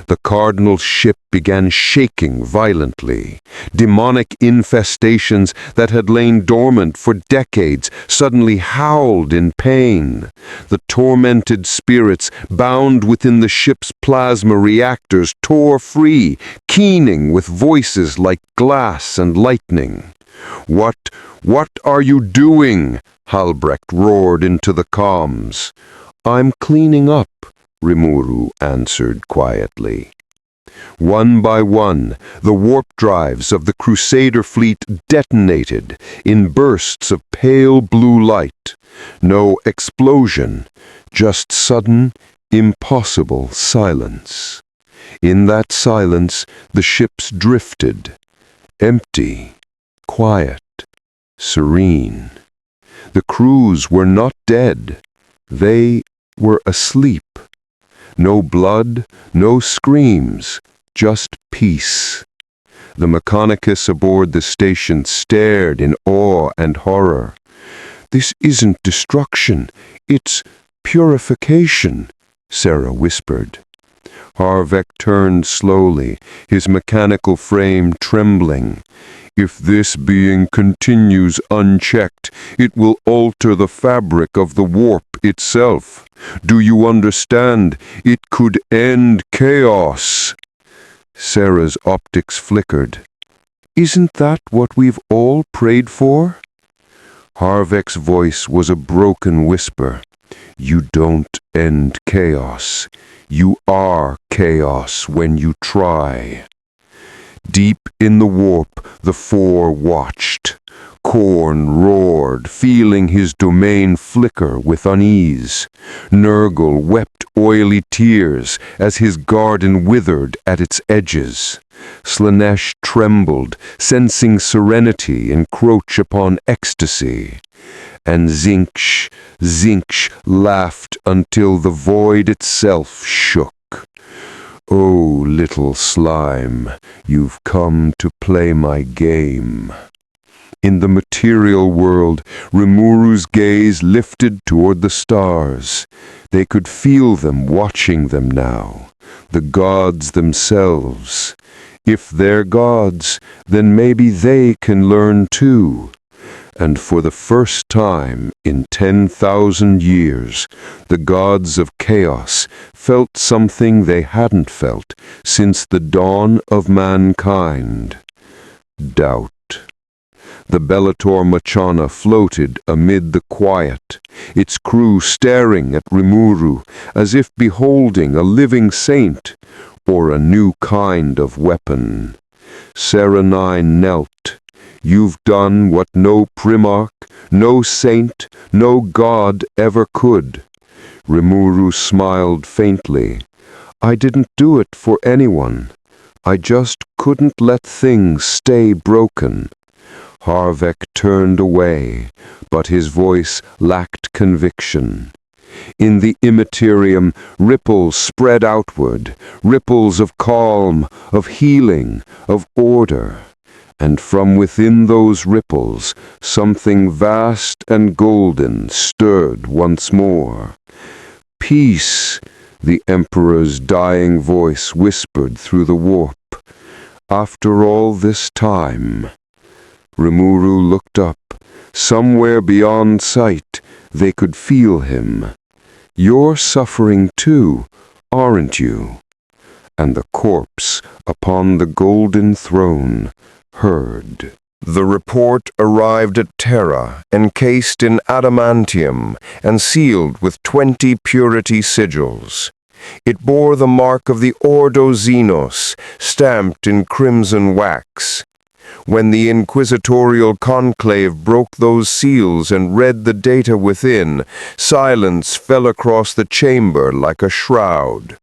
The Cardinal ship began shaking violently. Demonic infestations that had lain dormant for decades suddenly howled in pain. The tormented spirits bound within the ship's plasma reactors tore free, keening with voices like glass and lightning. What are you doing?" Halbrecht roared into the comms. "I'm cleaning up," Rimuru answered quietly. One by one, the warp drives of the Crusader fleet detonated in bursts of pale blue light. No explosion, just sudden, impossible silence. In that silence, the ships drifted, empty, quiet, serene. The crews were not dead. They were asleep. No blood, no screams, just peace. The Mechanicus aboard the station stared in awe and horror. "This isn't destruction, it's purification," Sarah whispered. Harvek turned slowly, his mechanical frame trembling. "If this being continues unchecked, it will alter the fabric of the warp itself. Do you understand? It could end chaos." Sarah's optics flickered. "Isn't that what we've all prayed for?" Harvek's voice was a broken whisper. "You don't end chaos. You are chaos when you try." Deep in the warp, the four watched. Korn roared, feeling his domain flicker with unease. Nurgle wept oily tears as his garden withered at its edges. Slanesh trembled, sensing serenity encroach upon ecstasy. And Zinch laughed until the void itself shook. "Oh, little slime, you've come to play my game." In the material world, Rimuru's gaze lifted toward the stars. They could feel them watching them now, the gods themselves. If they're gods, then maybe they can learn too. And for the first time in 10,000 years, the gods of chaos felt something they hadn't felt since the dawn of mankind: doubt. The Bellator Machana floated amid the quiet, its crew staring at Rimuru as if beholding a living saint or a new kind of weapon. Serenine knelt. "You've done what no Primarch, no saint, no god ever could." Rimuru smiled faintly. "I didn't do it for anyone. I just couldn't let things stay broken." Harvek turned away, but his voice lacked conviction. In the immaterium, ripples spread outward, ripples of calm, of healing, of order. And from within those ripples, something vast and golden stirred once more. "Peace," the Emperor's dying voice whispered through the warp. "After all this time." Rimuru looked up. Somewhere beyond sight, they could feel him. "You're suffering too, aren't you?" and the corpse upon the golden throne heard. The report arrived at Terra, encased in adamantium and sealed with 20 purity sigils. It bore the mark of the Ordo Xenos, stamped in crimson wax. When the inquisitorial conclave broke those seals and read the data within, silence fell across the chamber like a shroud.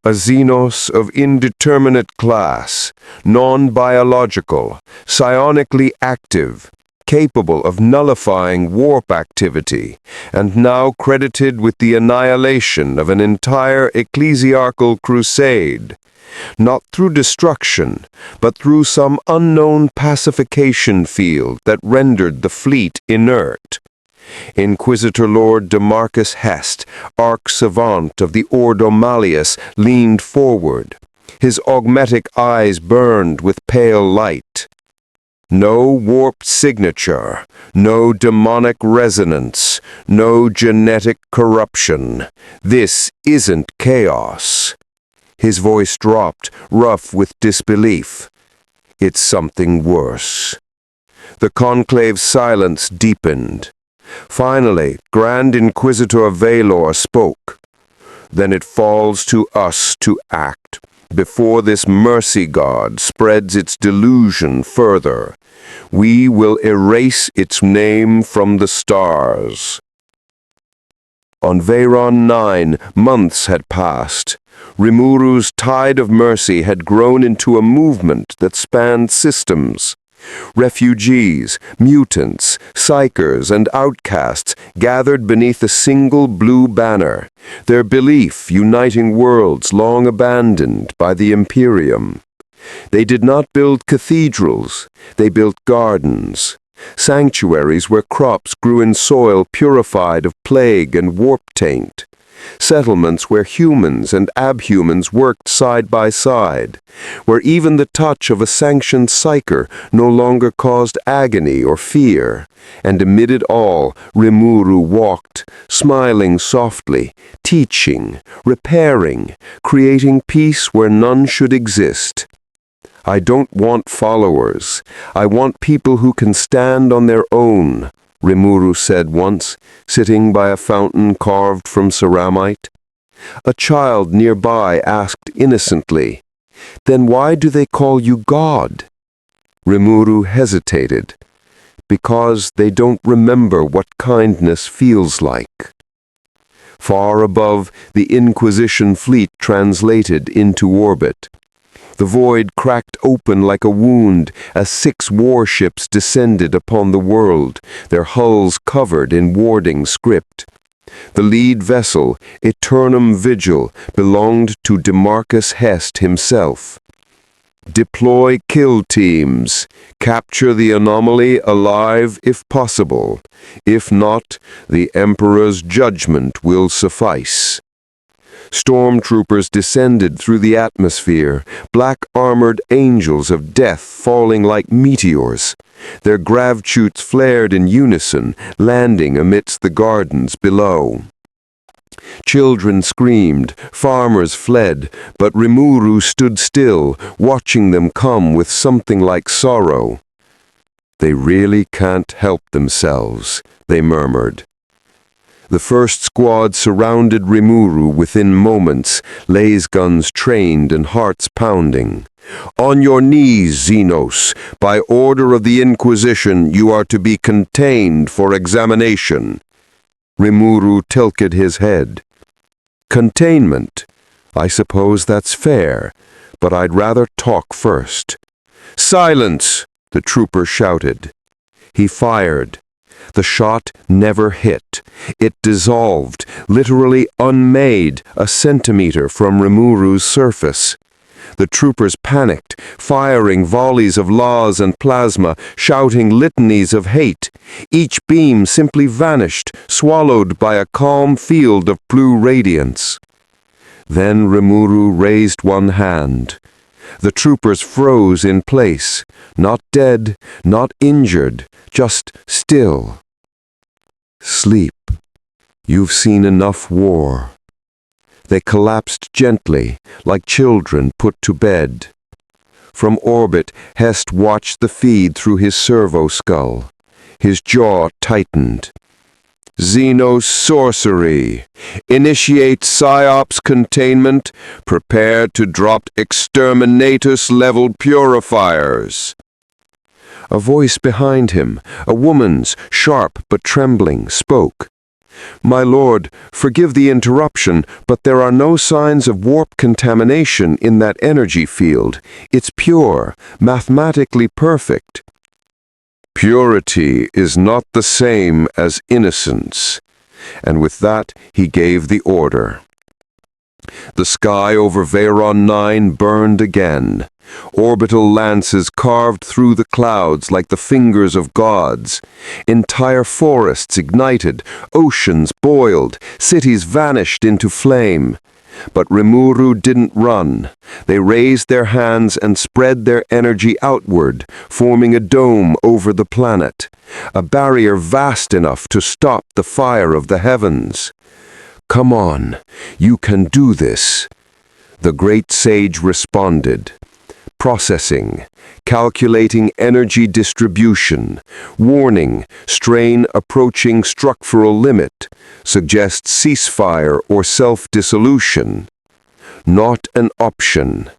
A Xenos of indeterminate class, non-biological, psionically active, capable of nullifying warp activity, and now credited with the annihilation of an entire ecclesiarchal crusade. Not through destruction, but through some unknown pacification field that rendered the fleet inert. Inquisitor Lord Demarcus Hest, Arch-Savant of the Ordo Malleus, leaned forward. His augmetic eyes burned with pale light. No warped signature, no demonic resonance, no genetic corruption. This isn't chaos. His voice dropped, rough with disbelief. It's something worse. The conclave's silence deepened. Finally, Grand Inquisitor Valor spoke. Then it falls to us to act, before this mercy god spreads its delusion further. We will erase its name from the stars. On Veyron 9, months had passed. Rimuru's tide of mercy had grown into a movement that spanned systems. Refugees, mutants, psychers, and outcasts gathered beneath a single blue banner, their belief uniting worlds long abandoned by the Imperium. They did not build cathedrals, they built gardens, sanctuaries where crops grew in soil purified of plague and warp taint. Settlements where humans and abhumans worked side by side, where even the touch of a sanctioned psyker no longer caused agony or fear, and amid it all, Rimuru walked, smiling softly, teaching, repairing, creating peace where none should exist. I don't want followers. I want people who can stand on their own, Rimuru said once, sitting by a fountain carved from ceramite. A child nearby asked innocently, "Then why do they call you God?" Rimuru hesitated. Because they don't remember what kindness feels like. Far above, the Inquisition fleet translated into orbit. The void cracked open like a wound as 6 warships descended upon the world, their hulls covered in warding script. The lead vessel, Eternum Vigil, belonged to Demarcus Hest himself. Deploy kill teams. Capture the anomaly alive if possible. If not, the Emperor's judgment will suffice. Stormtroopers descended through the atmosphere, black-armored angels of death falling like meteors. Their gravchutes flared in unison, landing amidst the gardens below. Children screamed, farmers fled, but Rimuru stood still, watching them come with something like sorrow. "They really can't help themselves," they murmured. The first squad surrounded Rimuru within moments, lasguns trained and hearts pounding. "On your knees, Xenos. By order of the Inquisition, you are to be contained for examination." Rimuru tilted his head. "Containment? I suppose that's fair, but I'd rather talk first." "Silence!" the trooper shouted. He fired. The shot never hit. It dissolved, literally unmade, a centimeter from Rimuru's surface. The troopers panicked, firing volleys of laws and plasma, shouting litanies of hate. Each beam simply vanished, swallowed by a calm field of blue radiance. Then Rimuru raised one hand. The troopers froze in place, not dead, not injured, just still. "Sleep. You've seen enough war." They collapsed gently, like children put to bed. From orbit, Hest watched the feed through his servo skull. His jaw tightened. Xenos sorcery. Initiate PSYOPS containment. Prepare to drop exterminatus-level purifiers. A voice behind him, a woman's, sharp but trembling, spoke. My lord, forgive the interruption, but there are no signs of warp contamination in that energy field. It's pure, mathematically perfect. Purity is not the same as innocence. And with that, he gave the order. The sky over Veyron 9 burned again. Orbital lances carved through the clouds like the fingers of gods. Entire forests ignited, oceans boiled, cities vanished into flame. But Rimuru didn't run. They raised their hands and spread their energy outward, forming a dome over the planet, a barrier vast enough to stop the fire of the heavens. Come on, you can do this. The great sage responded. Processing, calculating energy distribution, warning, strain approaching structural limit, suggests ceasefire or self-dissolution. Not an option.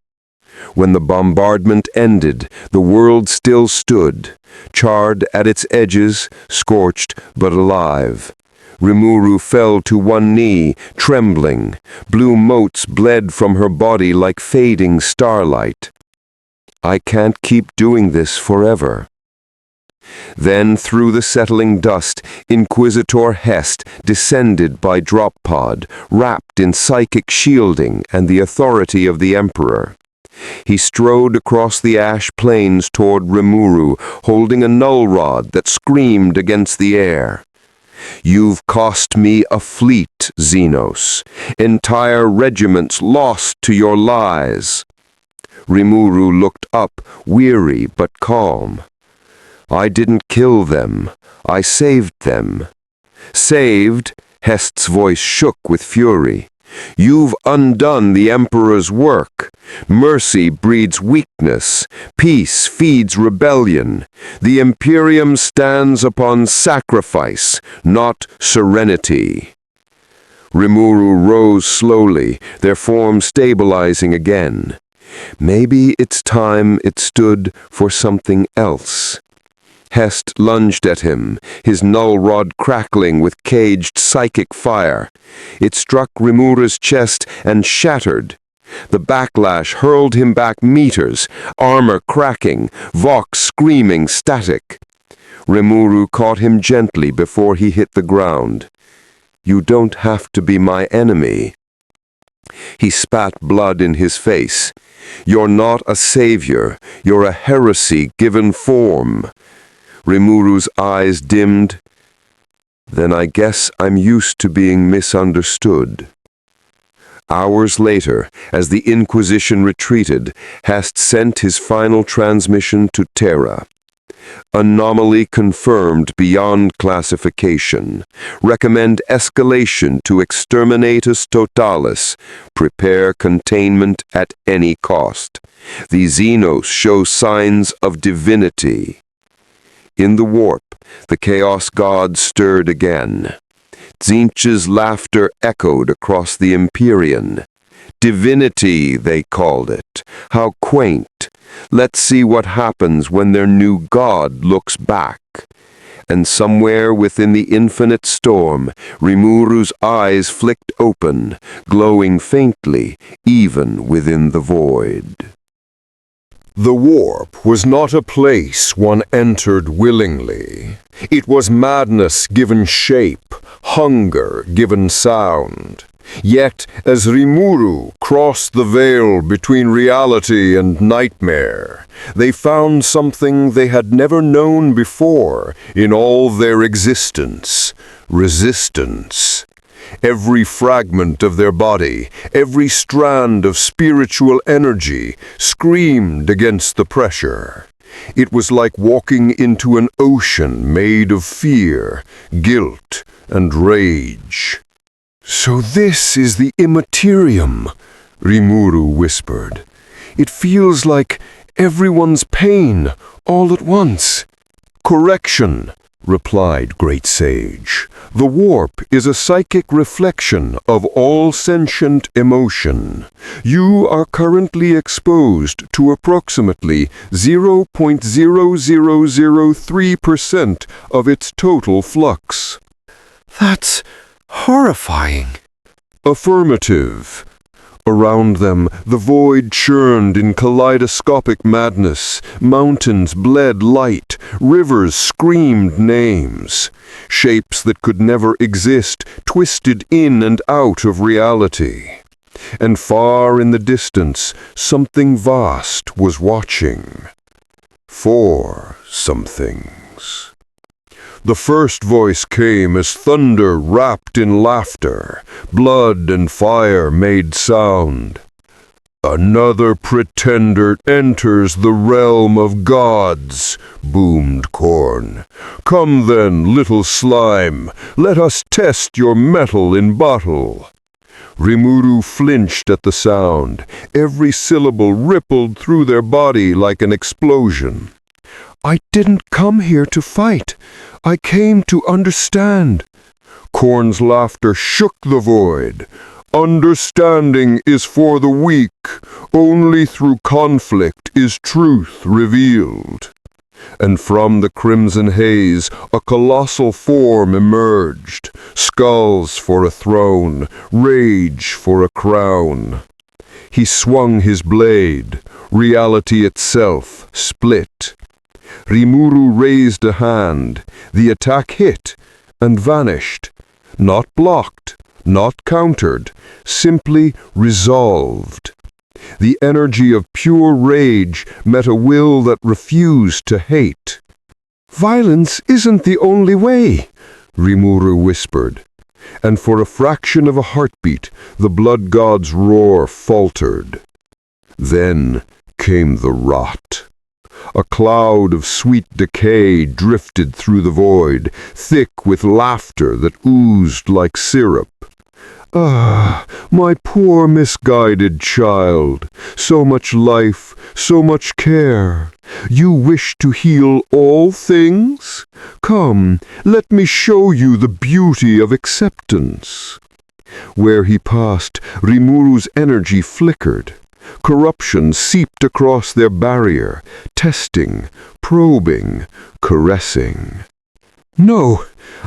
When the bombardment ended, the world still stood, charred at its edges, scorched but alive. Rimuru fell to one knee, trembling. Blue motes bled from her body like fading starlight. I can't keep doing this forever. Then, through the settling dust, Inquisitor Hest descended by drop pod, wrapped in psychic shielding and the authority of the Emperor. He strode across the ash plains toward Rimuru, holding a null rod that screamed against the air. You've cost me a fleet, Xenos. Entire regiments lost to your lies. Rimuru looked up, weary but calm. I didn't kill them. I saved them. Saved? Hest's voice shook with fury. You've undone the Emperor's work. Mercy breeds weakness. Peace feeds rebellion. The Imperium stands upon sacrifice, not serenity. Rimuru rose slowly, their form stabilizing again. Maybe it's time it stood for something else. Hest lunged at him, his null rod crackling with caged psychic fire. It struck Rimuru's chest and shattered. The backlash hurled him back meters, armor cracking, Vox screaming static. Rimuru caught him gently before he hit the ground. You don't have to be my enemy. He spat blood in his face. You're not a savior. You're a heresy given form. Rimuru's eyes dimmed. Then I guess I'm used to being misunderstood. Hours later, as the Inquisition retreated, Hest sent his final transmission to Terra. Anomaly confirmed beyond classification. Recommend escalation to exterminatus totalis. Prepare containment at any cost. The Xenos show signs of divinity. In the warp, the Chaos God stirred again. Tzeentch's laughter echoed across the Empyrean. Divinity, they called it. How quaint. Let's see what happens when their new god looks back. And somewhere within the infinite storm, Rimuru's eyes flicked open, glowing faintly, even within the void. The warp was not a place one entered willingly. It was madness given shape, hunger given sound. Yet, as Rimuru crossed the veil between reality and nightmare, they found something they had never known before in all their existence: resistance. Every fragment of their body, every strand of spiritual energy screamed against the pressure. It was like walking into an ocean made of fear, guilt, and rage. "So this is the immaterium," Rimuru whispered. "It feels like everyone's pain all at once." "Correction," replied Great Sage. "The warp is a psychic reflection of all sentient emotion. You are currently exposed to approximately 0.0003% of its total flux." "That's horrifying." "Affirmative." Around them, the void churned in kaleidoscopic madness. Mountains bled light, rivers screamed names. Shapes that could never exist twisted in and out of reality. And far in the distance, something vast was watching. For somethings. The first voice came as thunder wrapped in laughter. Blood and fire made sound. "Another pretender enters the realm of gods," boomed Korn. "Come then, little slime, let us test your mettle in battle." Rimuru flinched at the sound. Every syllable rippled through their body like an explosion. "I didn't come here to fight. I came to understand." Korn's laughter shook the void. "Understanding is for the weak. Only through conflict is truth revealed." And from the crimson haze a colossal form emerged. Skulls for a throne, rage for a crown. He swung his blade. Reality itself split. Rimuru raised a hand. The attack hit and vanished. Not blocked, not countered, simply resolved. The energy of pure rage met a will that refused to hate. "Violence isn't the only way," Rimuru whispered. And for a fraction of a heartbeat, the blood god's roar faltered. Then came the rot. A cloud of sweet decay drifted through the void, thick with laughter that oozed like syrup. "Ah, my poor misguided child, so much life, so much care. You wish to heal all things? Come, let me show you the beauty of acceptance." Where he passed, Rimuru's energy flickered. Corruption seeped across their barrier, testing, probing, caressing. "No,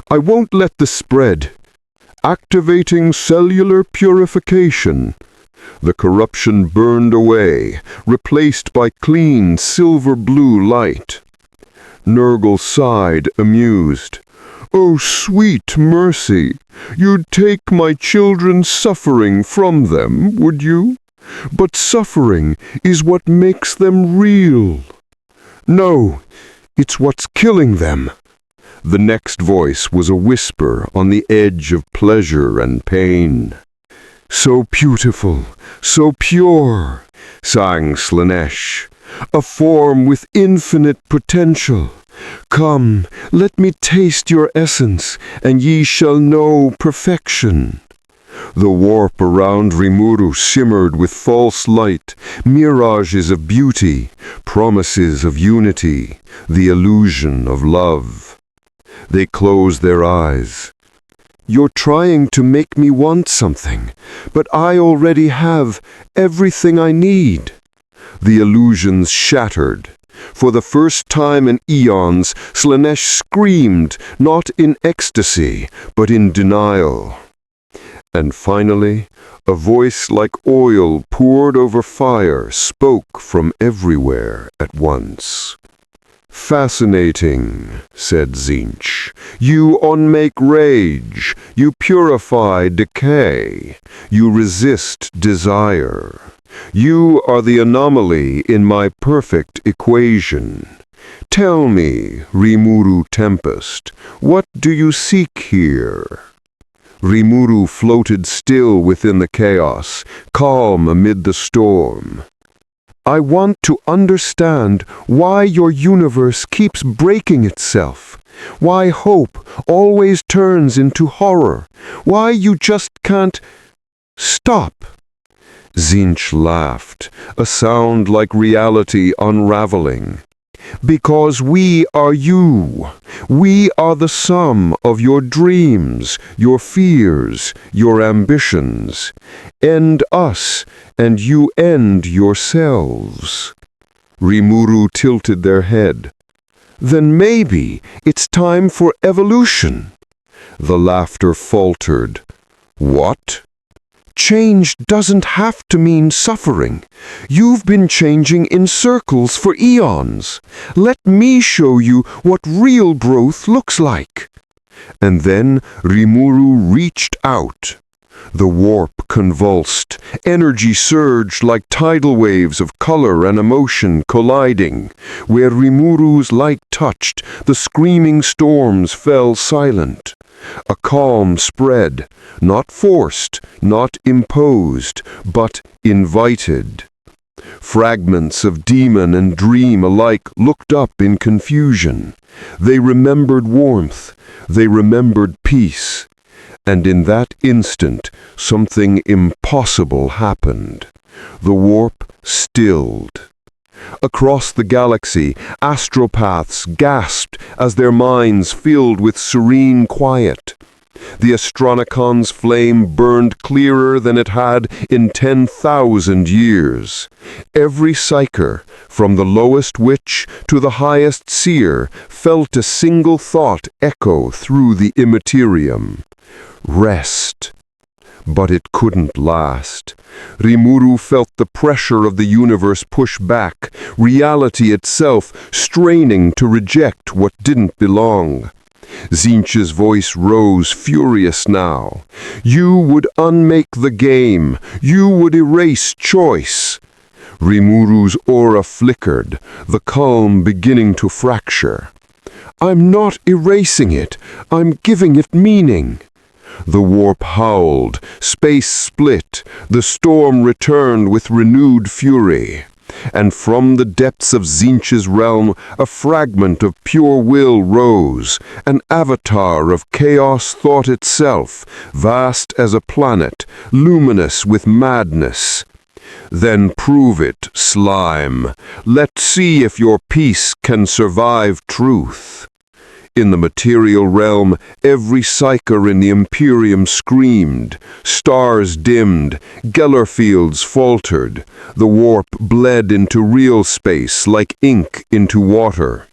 I won't let this spread." Activating cellular purification. The corruption burned away, replaced by clean silver-blue light. Nurgle sighed, amused. "Oh, sweet mercy! You'd take my children's suffering from them, would you? But suffering is what makes them real." "No, it's what's killing them." The next voice was a whisper on the edge of pleasure and pain. "So beautiful, so pure," sang Slaanesh. "A form with infinite potential. Come, let me taste your essence, and ye shall know perfection." The warp around Rimuru shimmered with false light, mirages of beauty, promises of unity, the illusion of love. They closed their eyes. "You're trying to make me want something, but I already have everything I need." The illusions shattered. For the first time in eons, Slaanesh screamed, not in ecstasy, but in denial. And finally, a voice like oil poured over fire spoke from everywhere at once. "Fascinating," said Tzeentch. "You unmake rage, you purify decay, you resist desire. You are the anomaly in my perfect equation. Tell me, Rimuru Tempest, what do you seek here?" Rimuru floated still within the chaos, calm amid the storm. "I want to understand why your universe keeps breaking itself. Why hope always turns into horror? Why you just can't stop? Tzeentch laughed, a sound like reality unraveling. Because we are you. We are the sum of your dreams, your fears, your ambitions. End us, and you end yourselves. Rimuru tilted their head. Then maybe it's time for evolution. The laughter faltered. What? Change doesn't have to mean suffering. You've been changing in circles for eons. Let me show you what real growth looks like. And then Rimuru reached out. The warp convulsed. Energy surged like tidal waves of color and emotion colliding. Where Rimuru's light touched, the screaming storms fell silent. A calm spread, not forced, not imposed, but invited. Fragments of demon and dream alike looked up in confusion. They remembered warmth, they remembered peace. And in that instant, something impossible happened. The warp stilled. Across the galaxy, astropaths gasped as their minds filled with serene quiet. The Astronocon's flame burned clearer than it had in 10,000 years. Every psyker, from the lowest witch to the highest seer, felt a single thought echo through the immaterium. Rest. But it couldn't last. Rimuru felt the pressure of the universe push back, reality itself straining to reject what didn't belong. Tzeentch's voice rose furious now. You would unmake the game. You would erase choice. Rimuru's aura flickered, the calm beginning to fracture. I'm not erasing it. I'm giving it meaning. The warp howled, space split, the storm returned with renewed fury. And from the depths of Tzeentch's realm, a fragment of pure will rose, an avatar of chaos thought itself, vast as a planet, luminous with madness. Then prove it, slime. Let's see if your peace can survive truth. In the material realm, every psyker in the Imperium screamed. Stars dimmed, Gellerfields faltered. The warp bled into real space like ink into water.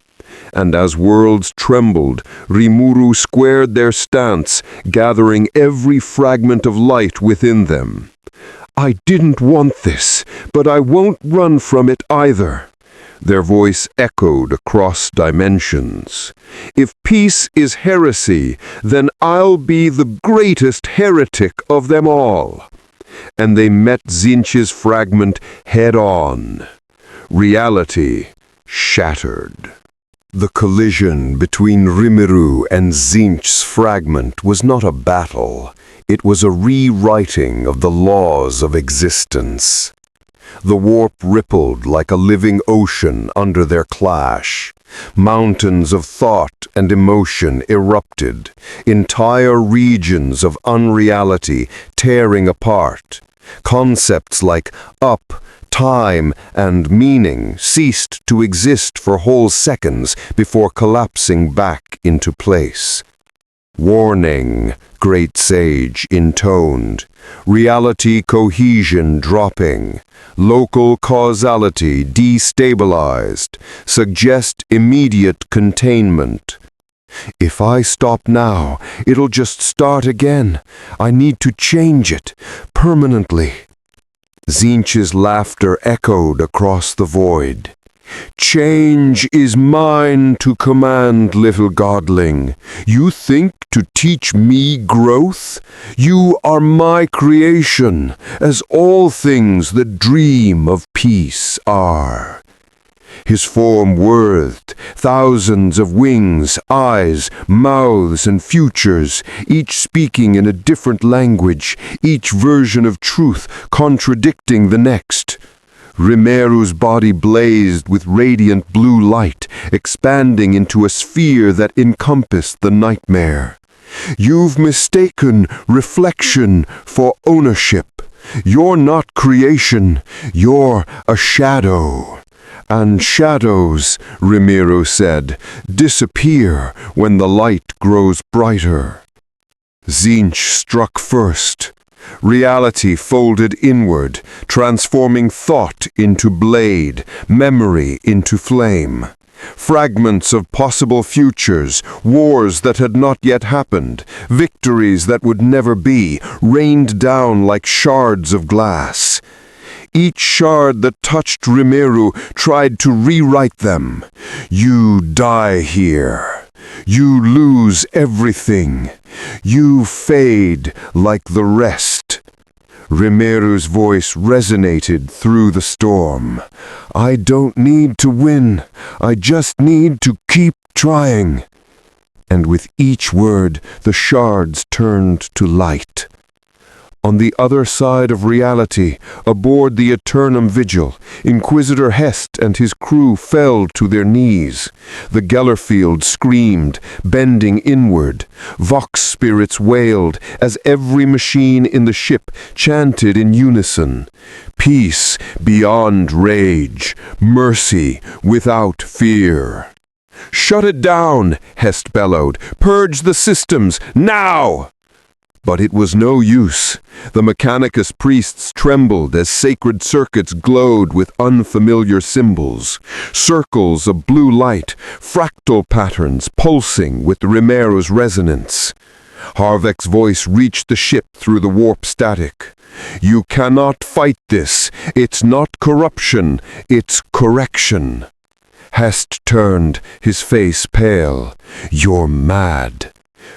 And as worlds trembled, Rimuru squared their stance, gathering every fragment of light within them. I didn't want this, but I won't run from it either. Their voice echoed across dimensions. If peace is heresy, then I'll be the greatest heretic of them all. And they met Tzeentch's fragment head-on. Reality shattered. The collision between Rimuru and Tzeentch's fragment was not a battle. It was a rewriting of the laws of existence. The warp rippled like a living ocean under their clash. Mountains of thought and emotion erupted, entire regions of unreality tearing apart. Concepts like up, time, and meaning ceased to exist for whole seconds before collapsing back into place. Warning, great sage intoned. Reality cohesion dropping. Local causality destabilized. Suggest immediate containment. If I stop now, it'll just start again. I need to change it, permanently. Tzeentch's laughter echoed across the void. Change is mine to command, little godling. You think to teach me growth? You are my creation, as all things that dream of peace are. His form writhed, thousands of wings, eyes, mouths, and futures, each speaking in a different language, each version of truth contradicting the next. Rimuru's body blazed with radiant blue light, expanding into a sphere that encompassed the nightmare. You've mistaken reflection for ownership. You're not creation, you're a shadow. And shadows, Rimuru said, disappear when the light grows brighter. Tzeentch struck first. Reality folded inward, transforming thought into blade, memory into flame. Fragments of possible futures, wars that had not yet happened, victories that would never be, rained down like shards of glass. Each shard that touched Rimuru tried to rewrite them. You die here. You lose everything. You fade like the rest. Rimuru's voice resonated through the storm. I don't need to win. I just need to keep trying. And with each word, the shards turned to light. On the other side of reality, aboard the Eternum Vigil, Inquisitor Hest and his crew fell to their knees. The Gellerfield screamed, bending inward. Vox spirits wailed as every machine in the ship chanted in unison. Peace beyond rage, mercy without fear. Shut it down, Hest bellowed. Purge the systems, now! But it was no use. The Mechanicus priests trembled as sacred circuits glowed with unfamiliar symbols. Circles of blue light, fractal patterns pulsing with Rimuru's resonance. Harvek's voice reached the ship through the warp static. You cannot fight this. It's not corruption, it's correction. Hest turned, his face pale. You're mad.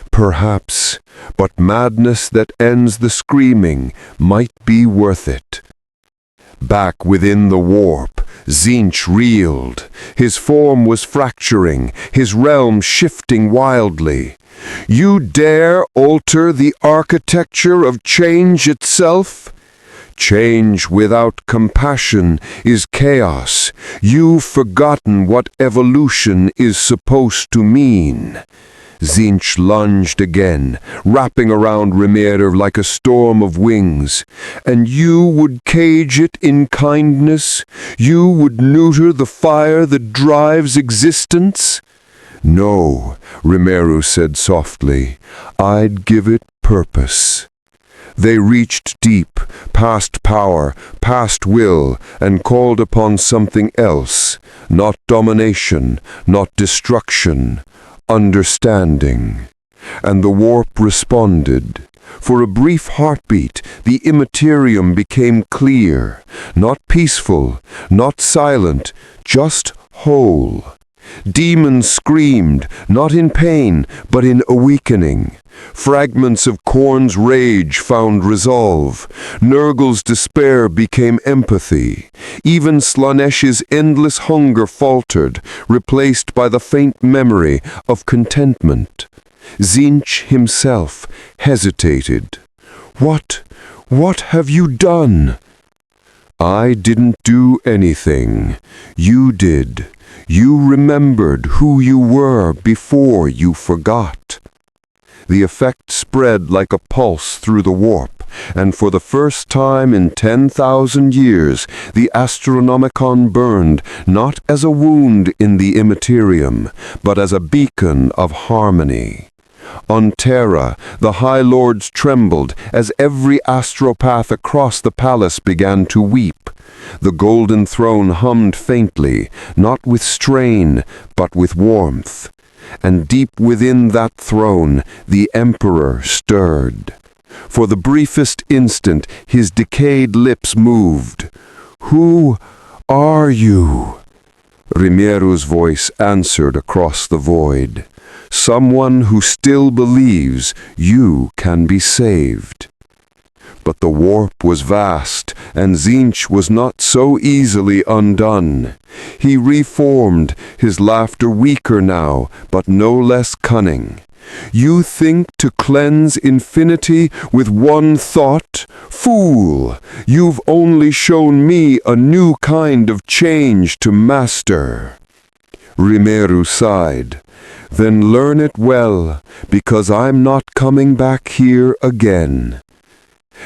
Perhaps, but madness that ends the screaming might be worth it. Back within the warp, Tzeentch reeled. His form was fracturing, his realm shifting wildly. You dare alter the architecture of change itself? Change without compassion is chaos. You've forgotten what evolution is supposed to mean. Tzeentch lunged again, wrapping around Rimuru like a storm of wings. And you would cage it in kindness? You would neuter the fire that drives existence? No, Rimuru said softly. I'd give it purpose. They reached deep, past power, past will, and called upon something else. Not domination, not destruction. Understanding. And the warp responded. For a brief heartbeat, the immaterium became clear, not peaceful, not silent, just whole. Demons screamed, not in pain, but in awakening. Fragments of Khorne's rage found resolve. Nurgle's despair became empathy. Even Slaaneish's endless hunger faltered, replaced by the faint memory of contentment. Tzeentch himself hesitated. What have you done? I didn't do anything. You did. You remembered who you were before you forgot. The effect spread like a pulse through the warp, and for the first time in 10,000 years, the Astronomicon burned not as a wound in the immaterium, but as a beacon of harmony. On Terra, the High Lords trembled as every astropath across the palace began to weep. The golden throne hummed faintly, not with strain, but with warmth. And deep within that throne, the Emperor stirred. For the briefest instant, his decayed lips moved. Who are you? Rimuru's voice answered across the void. Someone who still believes you can be saved. But the warp was vast, and Tzeentch was not so easily undone. He reformed, his laughter weaker now, but no less cunning. You think to cleanse infinity with one thought? Fool, you've only shown me a new kind of change to master." Rimuru sighed. "Then learn it well, because I'm not coming back here again."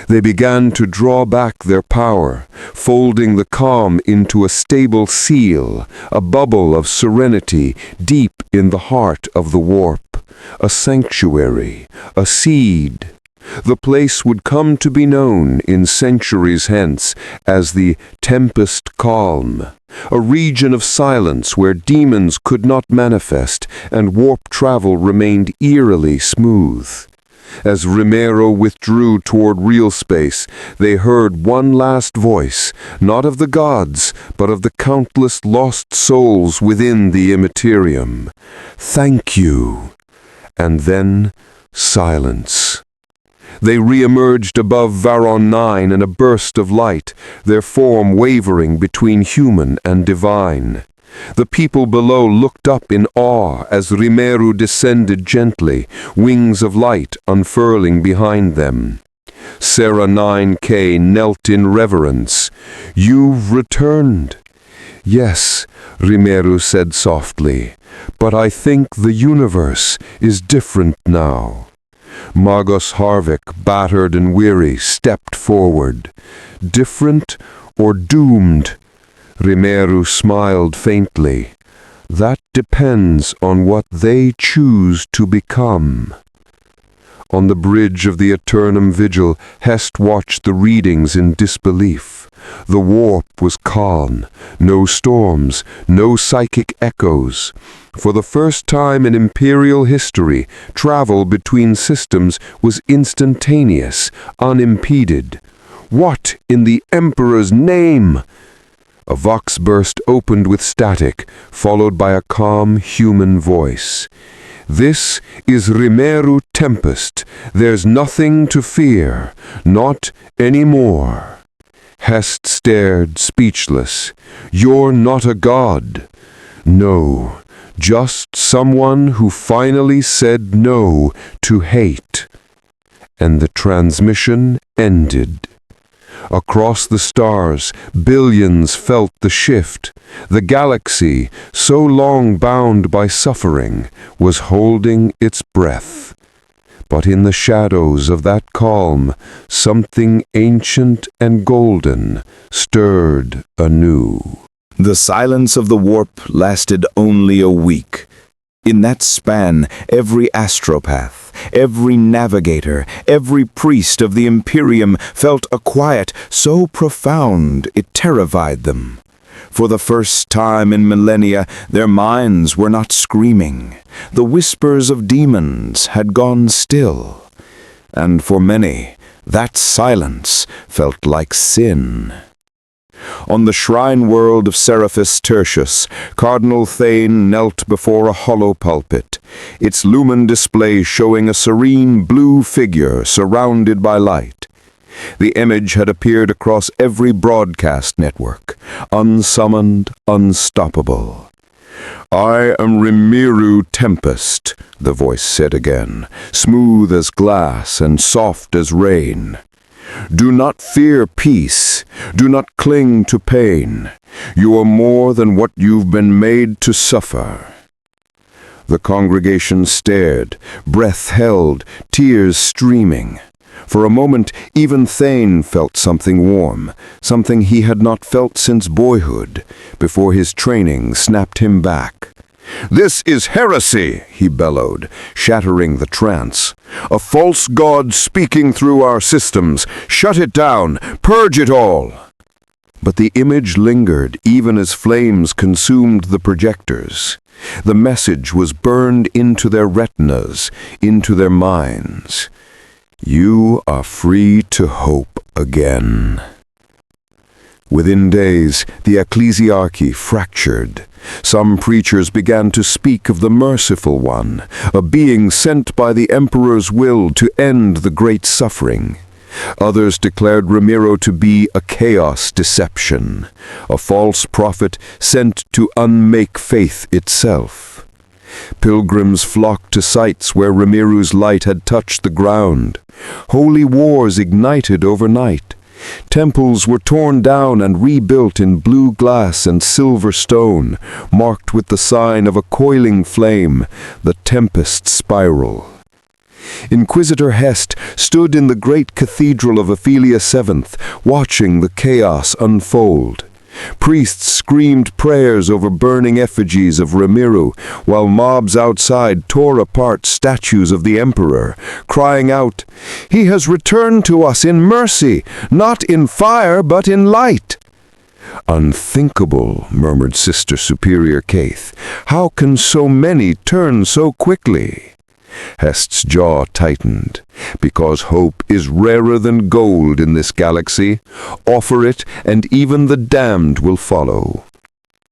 They began to draw back their power, folding the calm into a stable seal, a bubble of serenity deep in the heart of the warp, a sanctuary, a seed. The place would come to be known in centuries hence as the Tempest Calm, a region of silence where demons could not manifest and warp travel remained eerily smooth. As Rimuru withdrew toward real space, they heard one last voice, not of the gods, but of the countless lost souls within the Immaterium. "Thank you." And then silence. They re-emerged above Varon 9 in a burst of light, their form wavering between human and divine. The people below looked up in awe as Rimuru descended gently, wings of light unfurling behind them. Sarah 9K knelt in reverence. "You've returned." "Yes," Rimuru said softly, "but I think the universe is different now." Magos Harvick, battered and weary, stepped forward. "Different or doomed?" Rimuru smiled faintly. "That depends on what they choose to become." On the bridge of the Eternum Vigil, Hest watched the readings in disbelief. The warp was calm, no storms, no psychic echoes. For the first time in Imperial history, travel between systems was instantaneous, unimpeded. "What in the Emperor's name?" A vox burst opened with static, followed by a calm human voice. "This is Rimuru Tempest. There's nothing to fear. Not anymore." Hest stared, speechless. "You're not a god." "No, just someone who finally said no to hate." And the transmission ended. Across the stars, billions felt the shift. The galaxy, so long bound by suffering, was holding its breath. But in the shadows of that calm, something ancient and golden stirred anew. The silence of the warp lasted only a week. In that span, every astropath, every navigator, every priest of the Imperium felt a quiet so profound it terrified them. For the first time in millennia, their minds were not screaming. The whispers of demons had gone still. And for many, that silence felt like sin. On the shrine world of Seraphis Tertius, Cardinal Thane knelt before a hollow pulpit, its lumen display showing a serene blue figure surrounded by light. The image had appeared across every broadcast network, unsummoned, unstoppable. "I am Rimuru Tempest," the voice said again, smooth as glass and soft as rain. "Do not fear peace. Do not cling to pain. You are more than what you've been made to suffer." The congregation stared, breath held, tears streaming. For a moment, even Thane felt something warm, something he had not felt since boyhood, before his training snapped him back. "This is heresy," he bellowed, shattering the trance. "A false god speaking through our systems. Shut it down. Purge it all." But the image lingered even as flames consumed the projectors. The message was burned into their retinas, into their minds. "You are free to hope again." Within days, the ecclesiarchy fractured. Some preachers began to speak of the Merciful One, a being sent by the Emperor's will to end the great suffering. Others declared Rimuru to be a chaos deception, a false prophet sent to unmake faith itself. Pilgrims flocked to sites where Rimiru's light had touched the ground. Holy wars ignited overnight. Temples were torn down and rebuilt in blue glass and silver stone, marked with the sign of a coiling flame, the Tempest spiral. Inquisitor Hest stood in the great cathedral of Ophelia VII, watching the chaos unfold. Priests screamed prayers over burning effigies of Rimuru, while mobs outside tore apart statues of the Emperor, crying out, "He has returned to us in mercy, not in fire but in light." "Unthinkable," murmured Sister Superior Kaith. "How can so many turn so quickly?" Hest's jaw tightened. "Because hope is rarer than gold in this galaxy. Offer it, and even the damned will follow."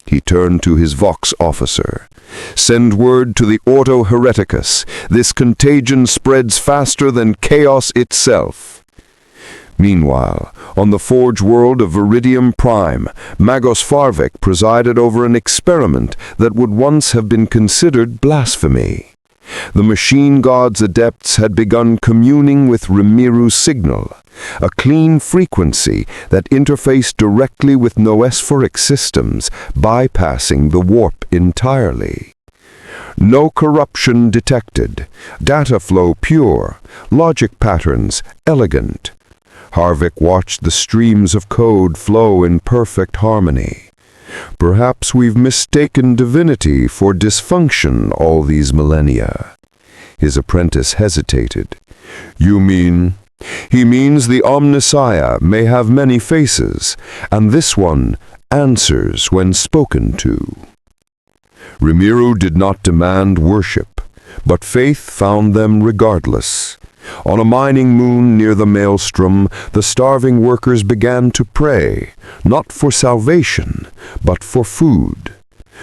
He turned to his Vox officer. "Send word to the Ordo Hereticus. This contagion spreads faster than chaos itself." Meanwhile, on the Forge world of Viridium Prime, Magos Farvik presided over an experiment that would once have been considered blasphemy. The machine god's adepts had begun communing with Rimiru's signal, a clean frequency that interfaced directly with noesphoric systems, bypassing the warp entirely. No corruption detected, data flow pure, logic patterns elegant. Harvick watched the streams of code flow in perfect harmony. "Perhaps we've mistaken divinity for dysfunction all these millennia." His apprentice hesitated. "You mean?" "He means the Omnissiah may have many faces, and this one answers when spoken to." Rimuru did not demand worship, but faith found them regardless. On a mining moon near the maelstrom, the starving workers began to pray, not for salvation, but for food.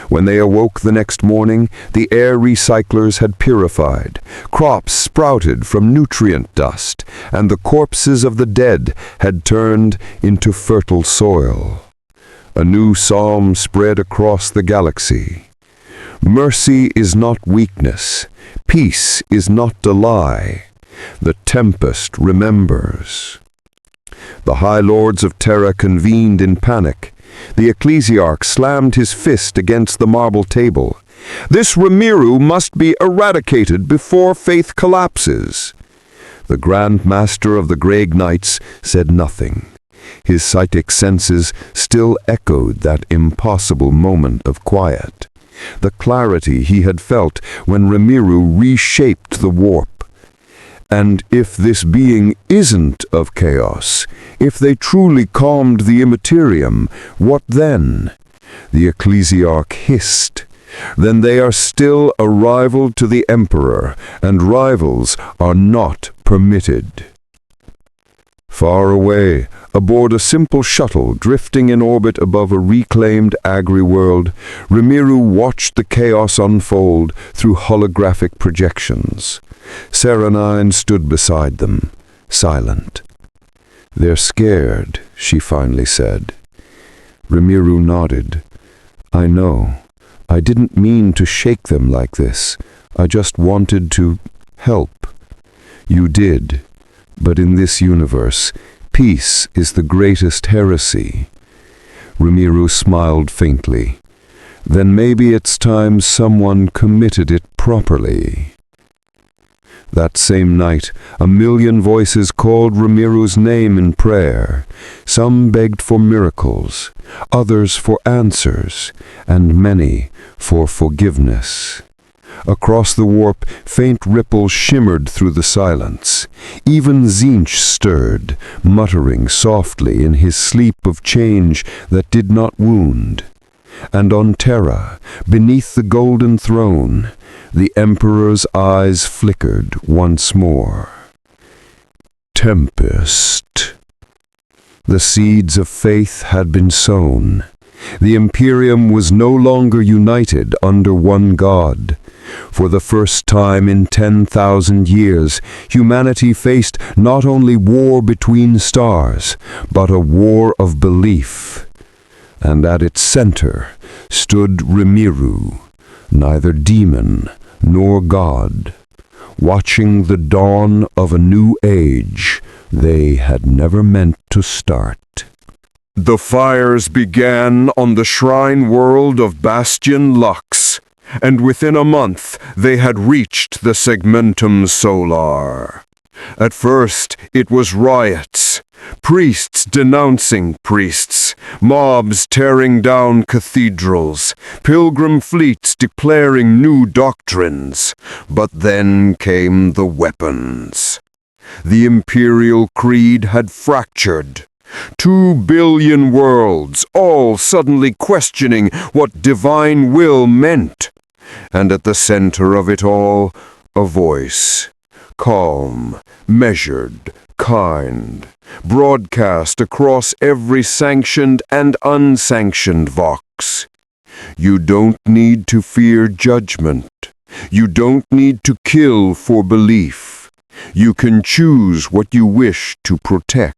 When they awoke the next morning, the air recyclers had purified, crops sprouted from nutrient dust, and the corpses of the dead had turned into fertile soil. A new psalm spread across the galaxy. Mercy is not weakness. Peace is not a lie. The Tempest remembers. The High Lords of Terra convened in panic. The Ecclesiarch slammed his fist against the marble table. "This Rimuru must be eradicated before faith collapses." The Grand Master of the Grey Knights said nothing. His psychic senses still echoed that impossible moment of quiet, the clarity he had felt when Rimuru reshaped the warp. And if this being isn't of chaos, if they truly calmed the immaterium, what then? The Ecclesiarch hissed. Then they are still a rival to the Emperor, and rivals are not permitted. Far away, aboard a simple shuttle drifting in orbit above a reclaimed agri-world, Rimuru watched the chaos unfold through holographic projections. Serenine stood beside them, silent. "They're scared," she finally said. Rimuru nodded. "I know. I didn't mean to shake them like this. I just wanted to help." "You did. But in this universe, peace is the greatest heresy." Rimuru smiled faintly. "Then maybe it's time someone committed it properly." That same night, a million voices called Rimiru's name in prayer. Some begged for miracles, others for answers, and many for forgiveness. Across the warp, faint ripples shimmered through the silence. Even Zinch stirred, muttering softly in his sleep of change that did not wound. And on Terra, beneath the golden throne, the Emperor's eyes flickered once more. Tempest. The seeds of faith had been sown. The Imperium was no longer united under one god. For the first time in 10,000 years, humanity faced not only war between stars, but a war of belief. And at its center stood Rimuru, neither demon nor God. Watching the dawn of a new age they had never meant to start. The fires began on the shrine world of Bastion Lux, and within a month they had reached the Segmentum Solar. At first it was riots, priests denouncing priests, mobs tearing down cathedrals, pilgrim fleets declaring new doctrines. But then came the weapons. The Imperial Creed had fractured. 2 billion worlds, all suddenly questioning what divine will meant. And at the center of it all, a voice, calm, measured, kind, broadcast across every sanctioned and unsanctioned vox. You don't need to fear judgment. You don't need to kill for belief. You can choose what you wish to protect.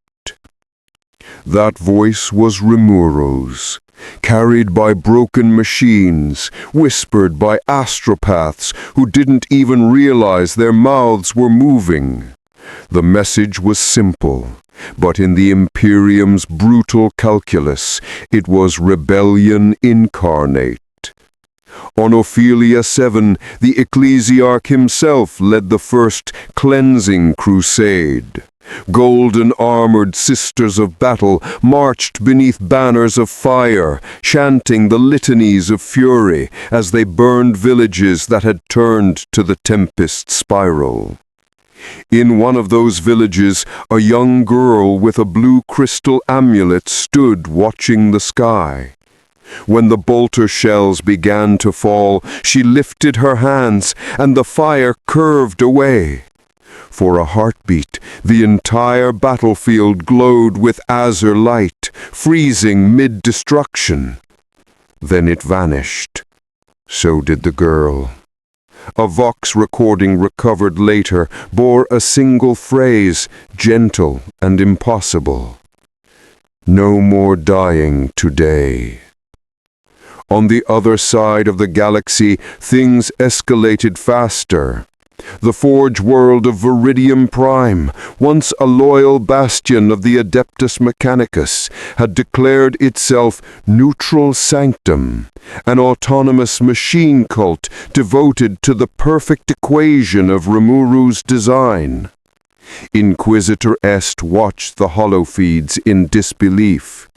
That voice was Rimuru's, carried by broken machines, whispered by astropaths who didn't even realize their mouths were moving. The message was simple, but in the Imperium's brutal calculus, it was rebellion incarnate. On Ophelia 7, the Ecclesiarch himself led the first cleansing crusade. Golden-armored sisters of battle marched beneath banners of fire, chanting the litanies of fury as they burned villages that had turned to the Tempest spiral. In one of those villages, a young girl with a blue crystal amulet stood watching the sky. When the bolter shells began to fall, she lifted her hands, and the fire curved away. For a heartbeat, the entire battlefield glowed with azure light, freezing mid-destruction. Then it vanished. So did the girl. A Vox recording recovered later bore a single phrase, gentle and impossible. No more dying today. On the other side of the galaxy, things escalated faster. The Forge world of Viridium Prime, once a loyal bastion of the Adeptus Mechanicus, had declared itself neutral sanctum, an autonomous machine cult devoted to the perfect equation of Rimuru's design. Inquisitor Est watched the holofeeds in disbelief.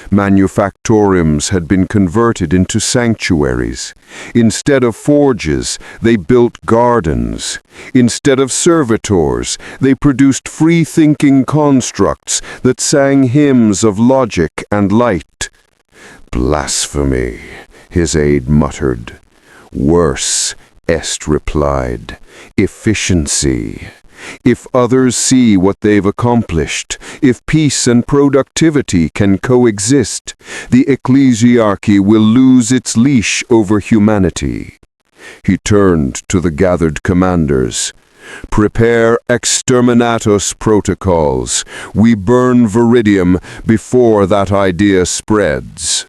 Manufactoriums had been converted into sanctuaries. Instead of forges, they built gardens. Instead of servitors, they produced free-thinking constructs that sang hymns of logic and light. Blasphemy, his aide muttered. Worse, Est replied. Efficiency. If others see what they've accomplished, if peace and productivity can coexist, the ecclesiarchy will lose its leash over humanity. He turned to the gathered commanders. Prepare exterminatus protocols. We burn Viridium before that idea spreads.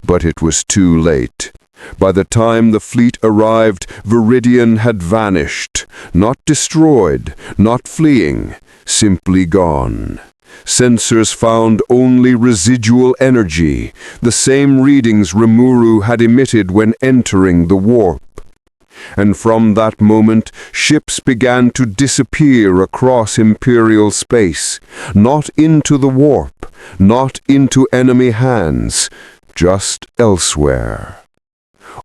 But it was too late. By the time the fleet arrived, Viridian had vanished, not destroyed, not fleeing, simply gone. Sensors found only residual energy, the same readings Rimuru had emitted when entering the warp. And from that moment, ships began to disappear across Imperial space, not into the warp, not into enemy hands, just elsewhere.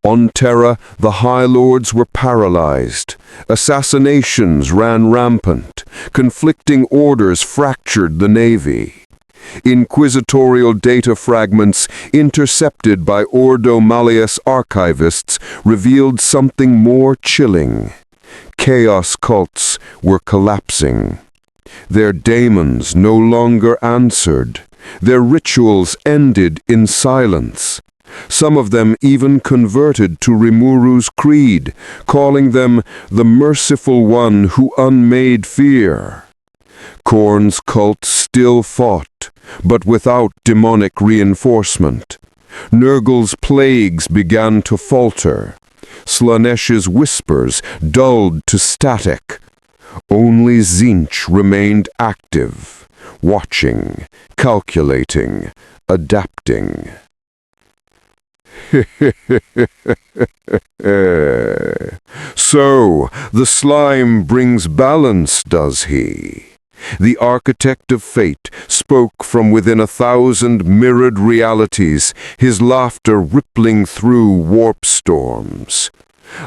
On Terra, the High Lords were paralyzed. Assassinations ran rampant. Conflicting orders fractured the Navy. Inquisitorial data fragments intercepted by Ordo Malleus archivists revealed something more chilling. Chaos cults were collapsing. Their daemons no longer answered. Their rituals ended in silence. Some of them even converted to Rimuru's creed, calling them the merciful one who unmade fear. Khorne's cult still fought, but without demonic reinforcement. Nurgle's plagues began to falter. Slanesh's whispers dulled to static. Only Tzeentch remained active, watching, calculating, adapting. So, the slime brings balance, does he? The architect of fate spoke from within 1,000 mirrored realities, his laughter rippling through warp storms.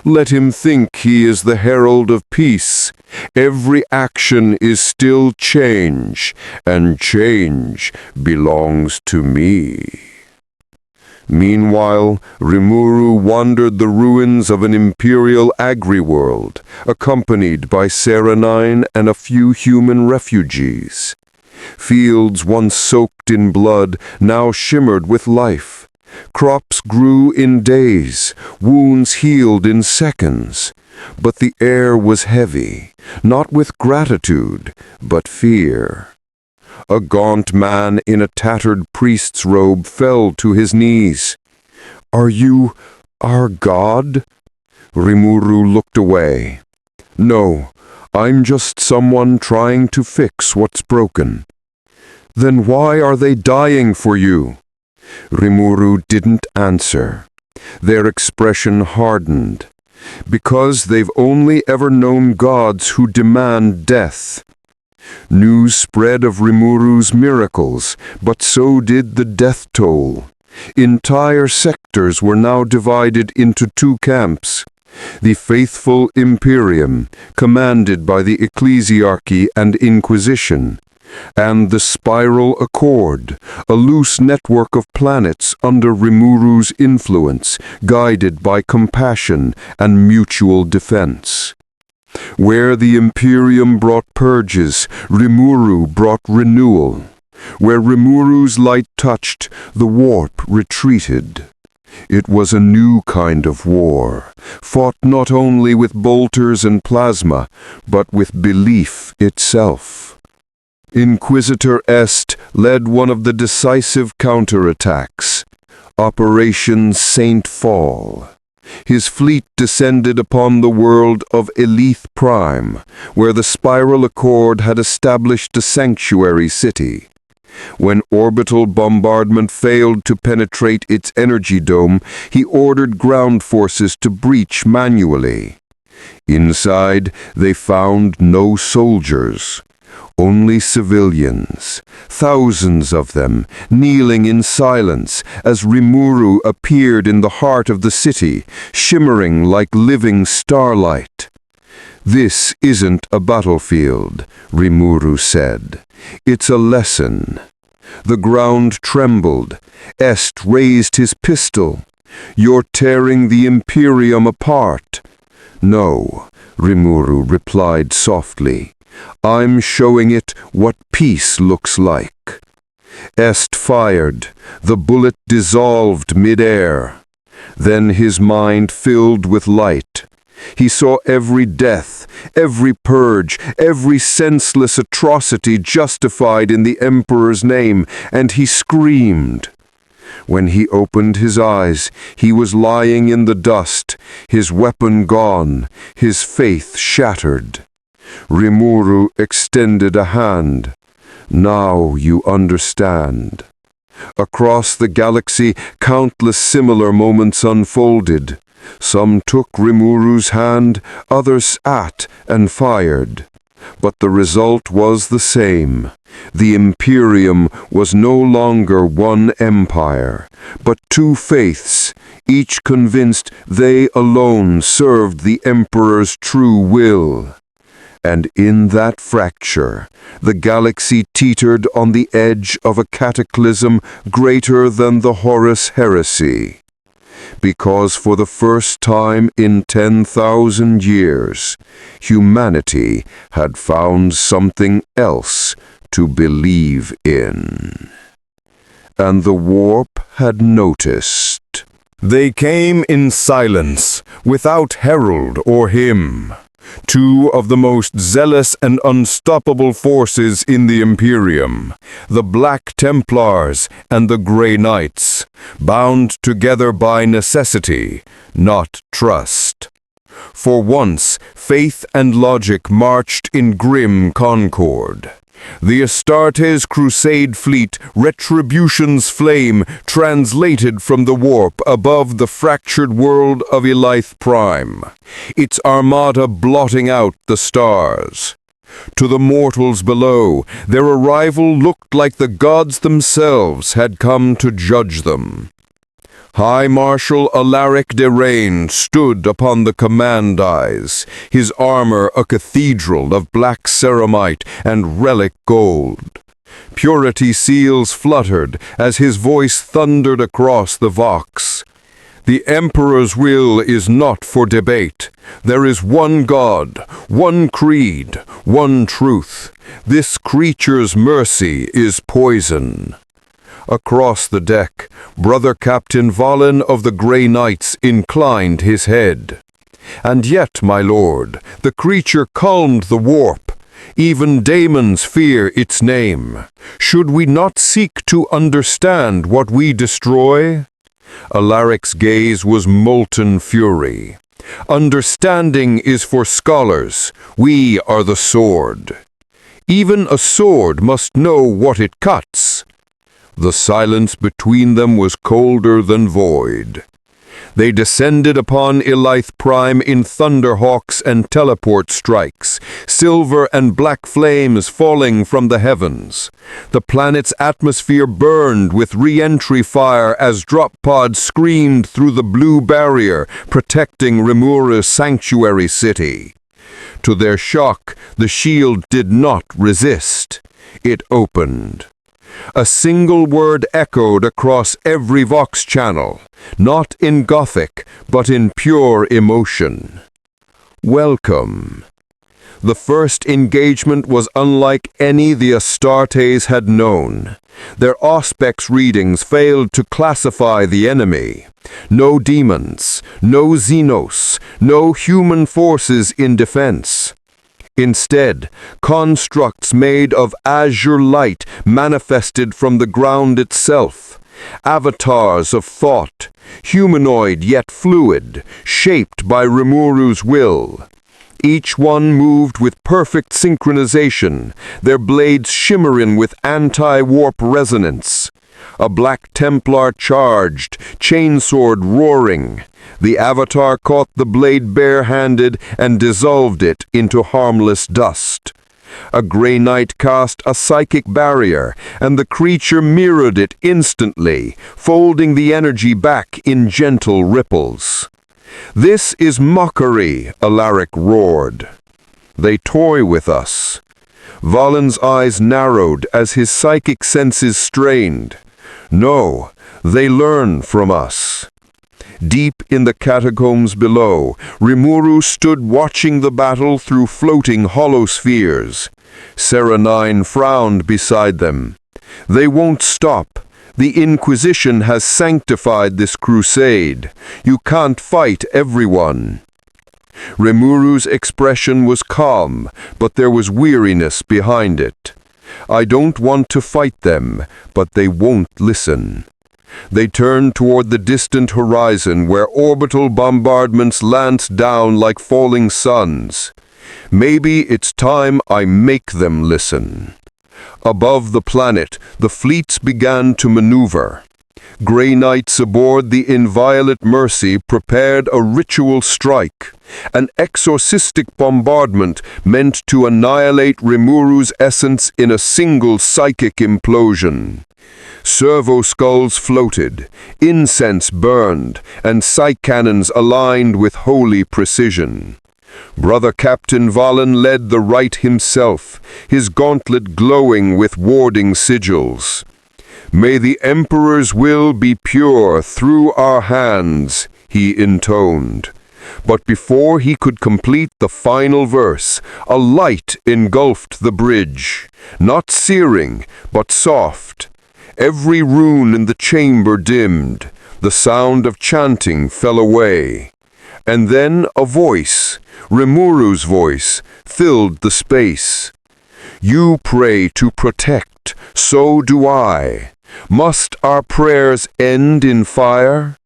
Let him think he is the herald of peace. Every action is still change, and change belongs to me. Meanwhile, Rimuru wandered the ruins of an imperial agri-world, accompanied by Serenine and a few human refugees. Fields once soaked in blood now shimmered with life. Crops grew in days, wounds healed in seconds. But the air was heavy, not with gratitude, but fear. A gaunt man in a tattered priest's robe fell to his knees. "Are you our god?" Rimuru looked away. "No, I'm just someone trying to fix what's broken." "Then why are they dying for you?" Rimuru didn't answer. Their expression hardened. "Because they've only ever known gods who demand death." News spread of Rimuru's miracles, but so did the death toll. Entire sectors were now divided into two camps. The faithful Imperium, commanded by the Ecclesiarchy and Inquisition, and the Spiral Accord, a loose network of planets under Rimuru's influence, guided by compassion and mutual defense. Where the Imperium brought purges, Rimuru brought renewal. Where Rimuru's light touched, the warp retreated. It was a new kind of war, fought not only with bolters and plasma, but with belief itself. Inquisitor Est led one of the decisive counterattacks, Operation Saint Fall. His fleet descended upon the world of Elith Prime, where the Spiral Accord had established a sanctuary city. When orbital bombardment failed to penetrate its energy dome, he ordered ground forces to breach manually. Inside, they found no soldiers. Only civilians, thousands of them, kneeling in silence as Rimuru appeared in the heart of the city, shimmering like living starlight. "This isn't a battlefield," Rimuru said. "It's a lesson." The ground trembled. Est raised his pistol. "You're tearing the Imperium apart." "No," Rimuru replied softly. "I'm showing it what peace looks like." Est fired. The bullet dissolved mid-air. Then his mind filled with light. He saw every death, every purge, every senseless atrocity justified in the Emperor's name, and he screamed. When he opened his eyes, he was lying in the dust, his weapon gone, his faith shattered. Rimuru extended a hand. "Now you understand." Across the galaxy, countless similar moments unfolded. Some took Rimuru's hand, others at and fired. But the result was the same. The Imperium was no longer one empire, but two faiths, each convinced they alone served the Emperor's true will. And in that fracture, the galaxy teetered on the edge of a cataclysm greater than the Horus heresy. Because for the first time in 10,000 years, humanity had found something else to believe in. And the warp had noticed. They came in silence, without herald or hymn. two of the most zealous and unstoppable forces in the Imperium, the Black Templars and the Grey Knights, bound together by necessity, not trust. For once, faith and logic marched in grim concord. The Astartes crusade fleet, Retribution's flame, translated from the warp above the fractured world of Elith Prime, its armada blotting out the stars. To the mortals below, their arrival looked like the gods themselves had come to judge them. High Marshal Alaric de Rain stood upon the command dais, his armor a cathedral of black ceramite and relic gold. Purity seals fluttered as his voice thundered across the Vox. The Emperor's will is not for debate. There is one God, one creed, one truth. This creature's mercy is poison. Across the deck, Brother Captain Valen of the Grey Knights inclined his head. And yet, my lord, the creature calmed the warp. Even daemons fear its name. Should we not seek to understand what we destroy? Alaric's gaze was molten fury. Understanding is for scholars. We are the sword. Even a sword must know what it cuts. The silence between them was colder than void. They descended upon Elith Prime in thunderhawks and teleport strikes, silver and black flames falling from the heavens. The planet's atmosphere burned with re-entry fire as drop pods screamed through the blue barrier, protecting Rimuru's sanctuary city. To their shock, the shield did not resist. It opened. A single word echoed across every Vox channel, not in Gothic, but in pure emotion. Welcome. The first engagement was unlike any the Astartes had known. Their Auspex readings failed to classify the enemy. No demons, no Xenos, no human forces in defense. Instead, constructs made of azure light manifested from the ground itself. Avatars of thought, humanoid yet fluid, shaped by Rimuru's will. Each one moved with perfect synchronization, their blades shimmering with anti-warp resonance. A Black Templar charged, chainsword roaring. The Avatar caught the blade bare-handed and dissolved it into harmless dust. A Grey Knight cast a psychic barrier, and the creature mirrored it instantly, folding the energy back in gentle ripples. "This is mockery," Alaric roared. "They toy with us." Valen's eyes narrowed as his psychic senses strained. "No, they learn from us." Deep in the catacombs below, Rimuru stood watching the battle through floating hollow spheres. Serenine frowned beside them. "They won't stop. The Inquisition has sanctified this crusade. You can't fight everyone." Rimuru's expression was calm, but there was weariness behind it. "I don't want to fight them, but they won't listen." They turned toward the distant horizon where orbital bombardments lanced down like falling suns. "Maybe it's time I make them listen." Above the planet, the fleets began to maneuver. Grey Knights aboard the Inviolate Mercy prepared a ritual strike, an exorcistic bombardment meant to annihilate Rimuru's essence in a single psychic implosion. Servo skulls floated, incense burned, and psych cannons aligned with holy precision. Brother Captain Valen led the rite himself, his gauntlet glowing with warding sigils. "May the Emperor's will be pure through our hands," he intoned. But before he could complete the final verse, a light engulfed the bridge, not searing, but soft. Every rune in the chamber dimmed. The sound of chanting fell away. And then a voice, Rimuru's voice, filled the space. You pray to protect, so do I. Must our prayers end in fire?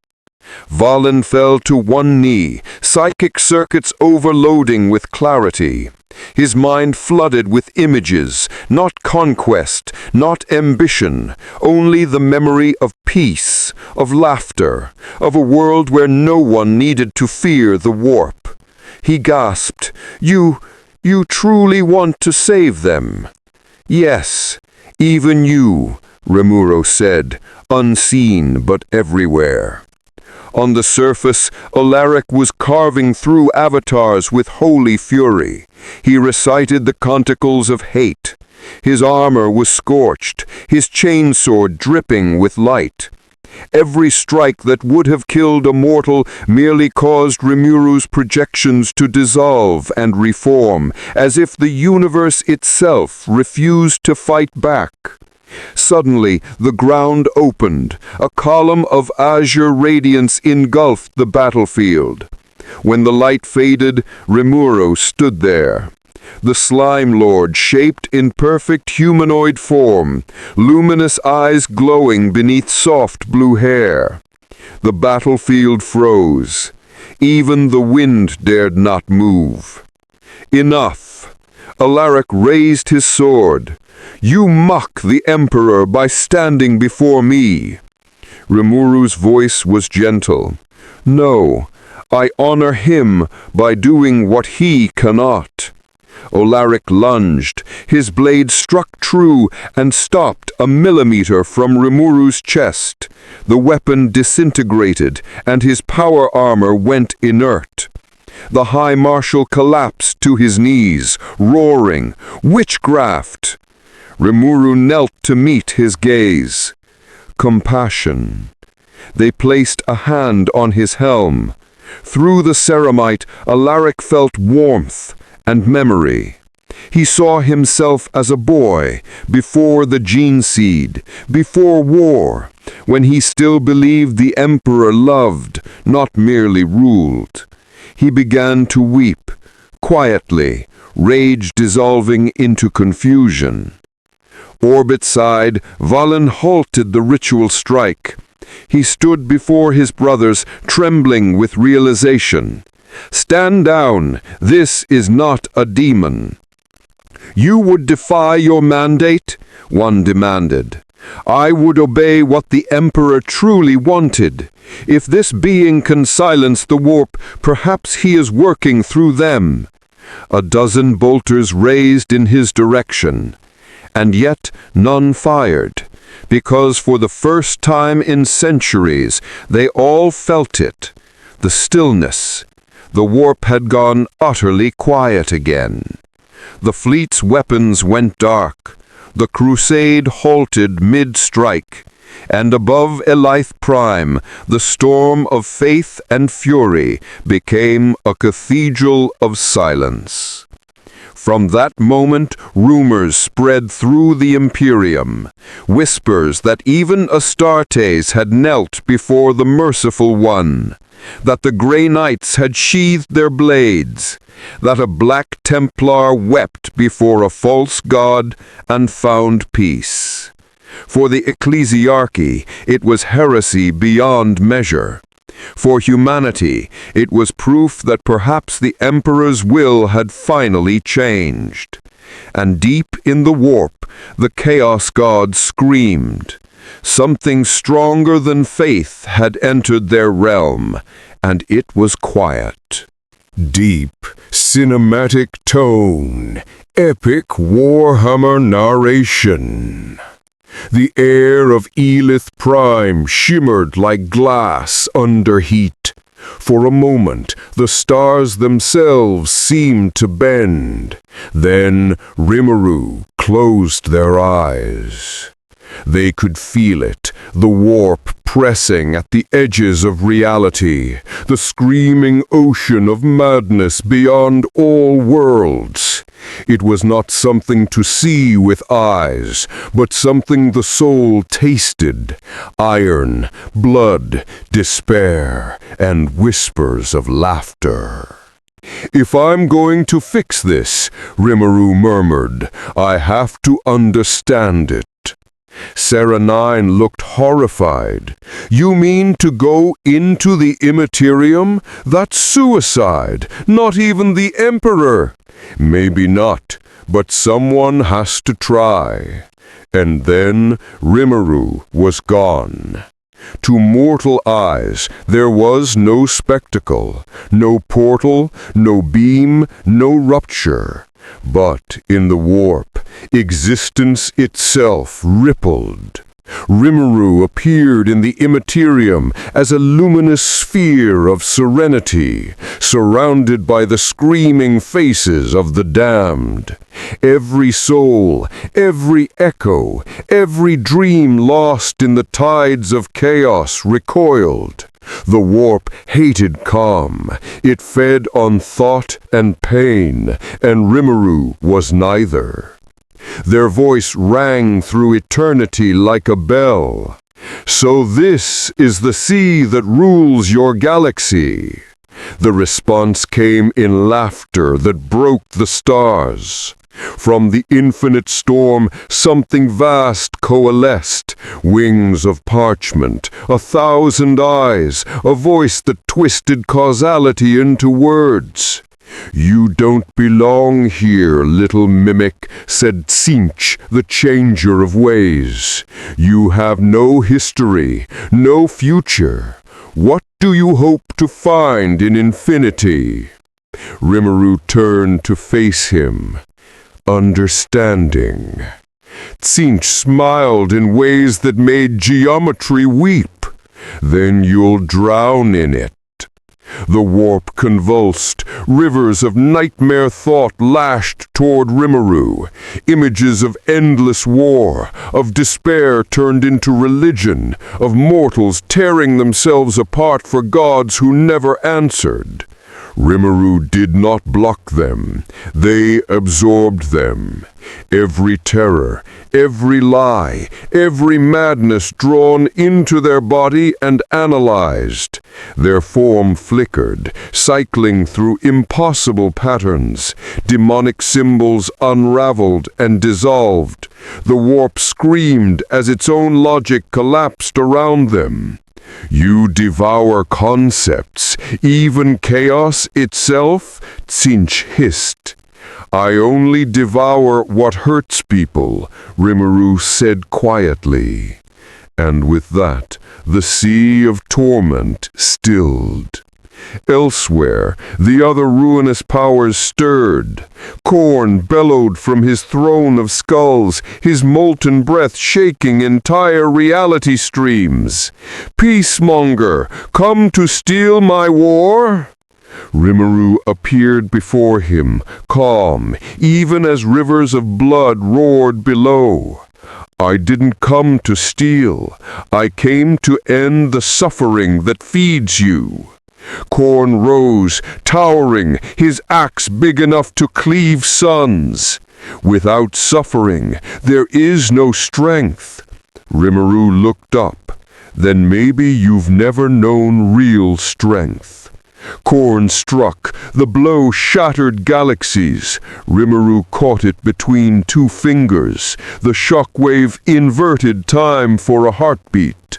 Valen fell to one knee, psychic circuits overloading with clarity. His mind flooded with images, not conquest, not ambition, only the memory of peace, of laughter, of a world where no one needed to fear the warp. He gasped, You truly want to save them? Yes, even you, Rimuru said, unseen but everywhere. On the surface, Alaric was carving through avatars with holy fury. He recited the canticles of hate. His armor was scorched, his chainsword dripping with light. Every strike that would have killed a mortal merely caused Rimuru's projections to dissolve and reform, as if the universe itself refused to fight back. Suddenly, the ground opened. A column of azure radiance engulfed the battlefield. When the light faded, Rimuru stood there. The Slime Lord shaped in perfect humanoid form, luminous eyes glowing beneath soft blue hair. The battlefield froze. Even the wind dared not move. Enough! Alaric raised his sword. You mock the Emperor by standing before me. Rimuru's voice was gentle. No, I honor him by doing what he cannot. Alaric lunged. His blade struck true and stopped a millimeter from Rimuru's chest. The weapon disintegrated, and his power armor went inert. The High Marshal collapsed to his knees, roaring, Witchcraft! Rimuru knelt to meet his gaze. Compassion. They placed a hand on his helm. Through the ceramite, Alaric felt warmth and memory. He saw himself as a boy, before the gene seed, before war, when he still believed the Emperor loved, not merely ruled. He began to weep, quietly, rage dissolving into confusion. Orbit side, Valen halted the ritual strike. He stood before his brothers, trembling with realization. Stand down, this is not a demon. You would defy your mandate? One demanded. I would obey what the Emperor truly wanted. If this being can silence the warp, perhaps he is working through them. A dozen bolters raised in his direction. And yet none fired, because for the first time in centuries they all felt it, the stillness. The warp had gone utterly quiet again. The fleet's weapons went dark. The crusade halted mid-strike, and above Elythe Prime, the storm of faith and fury became a cathedral of silence. From that moment, rumors spread through the Imperium, whispers that even Astartes had knelt before the Merciful One, that the Grey Knights had sheathed their blades, that a Black Templar wept before a false god and found peace. For the ecclesiarchy, it was heresy beyond measure. For humanity, it was proof that perhaps the Emperor's will had finally changed. And deep in the warp, the Chaos God screamed. Something stronger than faith had entered their realm, and it was quiet. Deep, cinematic tone, epic Warhammer narration. The air of Elythe Prime shimmered like glass under heat. For a moment, the stars themselves seemed to bend. Then Rimuru closed their eyes. They could feel it, the warp pressing at the edges of reality, the screaming ocean of madness beyond all worlds. It was not something to see with eyes, but something the soul tasted: iron, blood, despair, and whispers of laughter. "If I'm going to fix this," Rimuru murmured, "I have to understand it." Sarah 9 looked horrified. "You mean to go into the immaterium? That's suicide, not even the Emperor." "Maybe not, but someone has to try." And then Rimuru was gone. To mortal eyes there was no spectacle, no portal, no beam, no rupture. But in the warp, existence itself rippled. Rimuru appeared in the immaterium as a luminous sphere of serenity, surrounded by the screaming faces of the damned. Every soul, every echo, every dream lost in the tides of chaos recoiled. The warp hated calm. It fed on thought and pain, and Rimuru was neither. Their voice rang through eternity like a bell. "So this is the sea that rules your galaxy." The response came in laughter that broke the stars. From the infinite storm, something vast coalesced, wings of parchment, 1,000 eyes, a voice that twisted causality into words. "You don't belong here, little mimic," said Tzeentch, the changer of ways. "You have no history, no future. What do you hope to find in infinity?" Rimuru turned to face him. "Understanding." Tzeentch smiled in ways that made geometry weep. "Then you'll drown in it." The warp convulsed. Rivers of nightmare thought lashed toward Rimuru. Images of endless war, of despair turned into religion, of mortals tearing themselves apart for gods who never answered. Rimuru did not block them. They absorbed them. Every terror, every lie, every madness drawn into their body and analyzed. Their form flickered, cycling through impossible patterns. Demonic symbols unraveled and dissolved. The warp screamed as its own logic collapsed around them. "You devour concepts, even chaos itself?" Tzeentch hissed. "I only devour what hurts people," Rimuru said quietly. And with that, the sea of torment stilled. Elsewhere, the other ruinous powers stirred. Khorne bellowed from his throne of skulls, his molten breath shaking entire reality streams. "Peacemonger, come to steal my war?" Rimuru appeared before him, calm, even as rivers of blood roared below. "I didn't come to steal. I came to end the suffering that feeds you." Khorne rose, towering, his axe big enough to cleave suns. "Without suffering, there is no strength." Rimuru looked up. "Then maybe you've never known real strength." Khorne struck. The blow shattered galaxies. Rimuru caught it between two fingers. The shockwave inverted time for a heartbeat.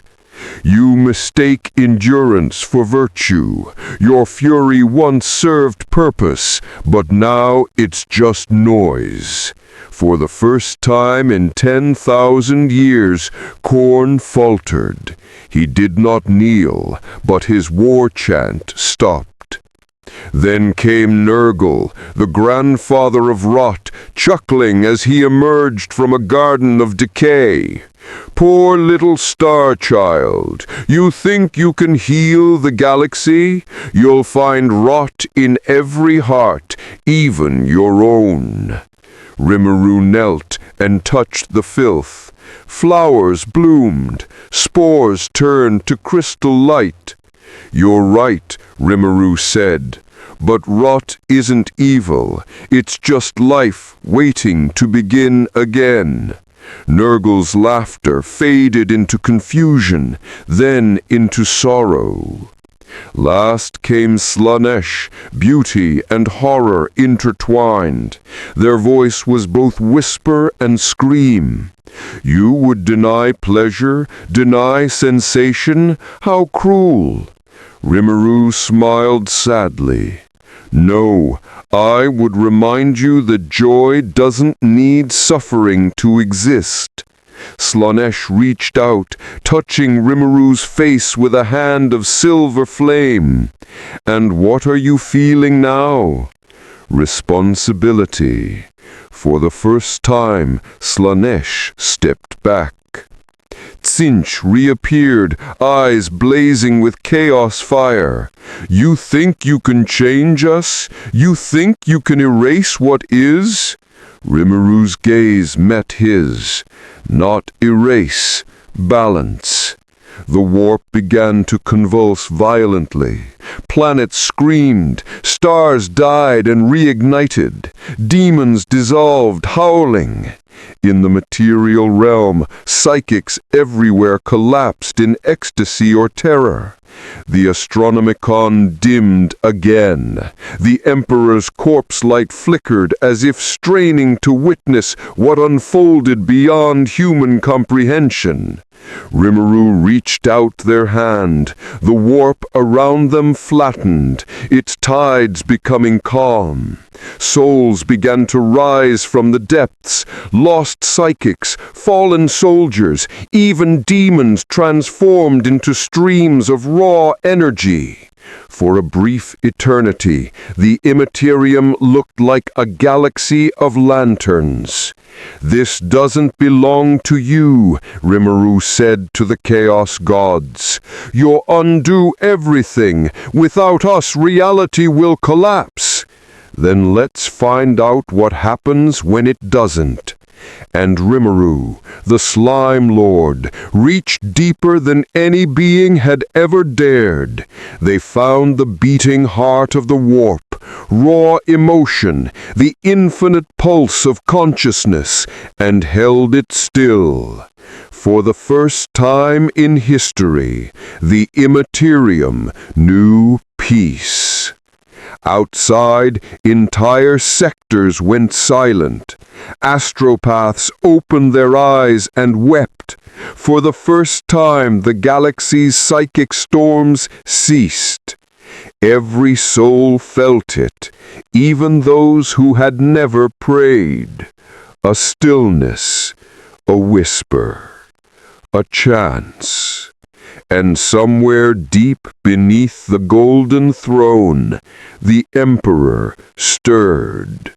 "You mistake endurance for virtue. Your fury once served purpose, but now it's just noise." For the first time in 10,000 years, Khorne faltered. He did not kneel, but his war chant stopped. Then came Nurgle, the grandfather of rot, chuckling as he emerged from a garden of decay. "Poor little star child, you think you can heal the galaxy? You'll find rot in every heart, even your own." Rimuru knelt and touched the filth. Flowers bloomed, spores turned to crystal light. "You're right," Rimuru said. But rot isn't evil, it's just life waiting to begin again. Nurgle's laughter faded into confusion, then into sorrow. Last came Slaanesh, beauty and horror intertwined. Their voice was both whisper and scream. You would deny pleasure, deny sensation? How cruel! Rimuru smiled sadly. No, I would remind you that joy doesn't need suffering to exist. Slaanesh reached out, touching Rimuru's face with a hand of silver flame. And what are you feeling now? Responsibility. For the first time, Slaanesh stepped back. Tzeentch reappeared, eyes blazing with chaos fire. You think you can change us? You think you can erase what is? Rimuru's gaze met his. Not erase, balance. The warp began to convulse violently. Planets screamed, stars died and reignited. Demons dissolved, howling. In the material realm, psychics everywhere collapsed in ecstasy or terror. The Astronomicon dimmed again. The Emperor's corpse light flickered as if straining to witness what unfolded beyond human comprehension. Rimuru reached out their hand. The warp around them flattened, its tides becoming calm. Souls began to rise from the depths, lost psychics, fallen soldiers, even demons transformed into streams of raw energy. For a brief eternity, the Immaterium looked like a galaxy of lanterns. This doesn't belong to you, Rimuru said to the Chaos Gods. You'll undo everything. Without us, reality will collapse. Then let's find out what happens when it doesn't. And Rimuru, the Slime Lord, reached deeper than any being had ever dared. They found the beating heart of the warp, raw emotion, the infinite pulse of consciousness, and held it still. For the first time in history, the Immaterium knew peace. Outside, entire sectors went silent. Astropaths opened their eyes and wept. For the first time, the galaxy's psychic storms ceased. Every soul felt it, even those who had never prayed. A stillness, a whisper, a chance. And somewhere deep beneath the golden throne, the Emperor stirred.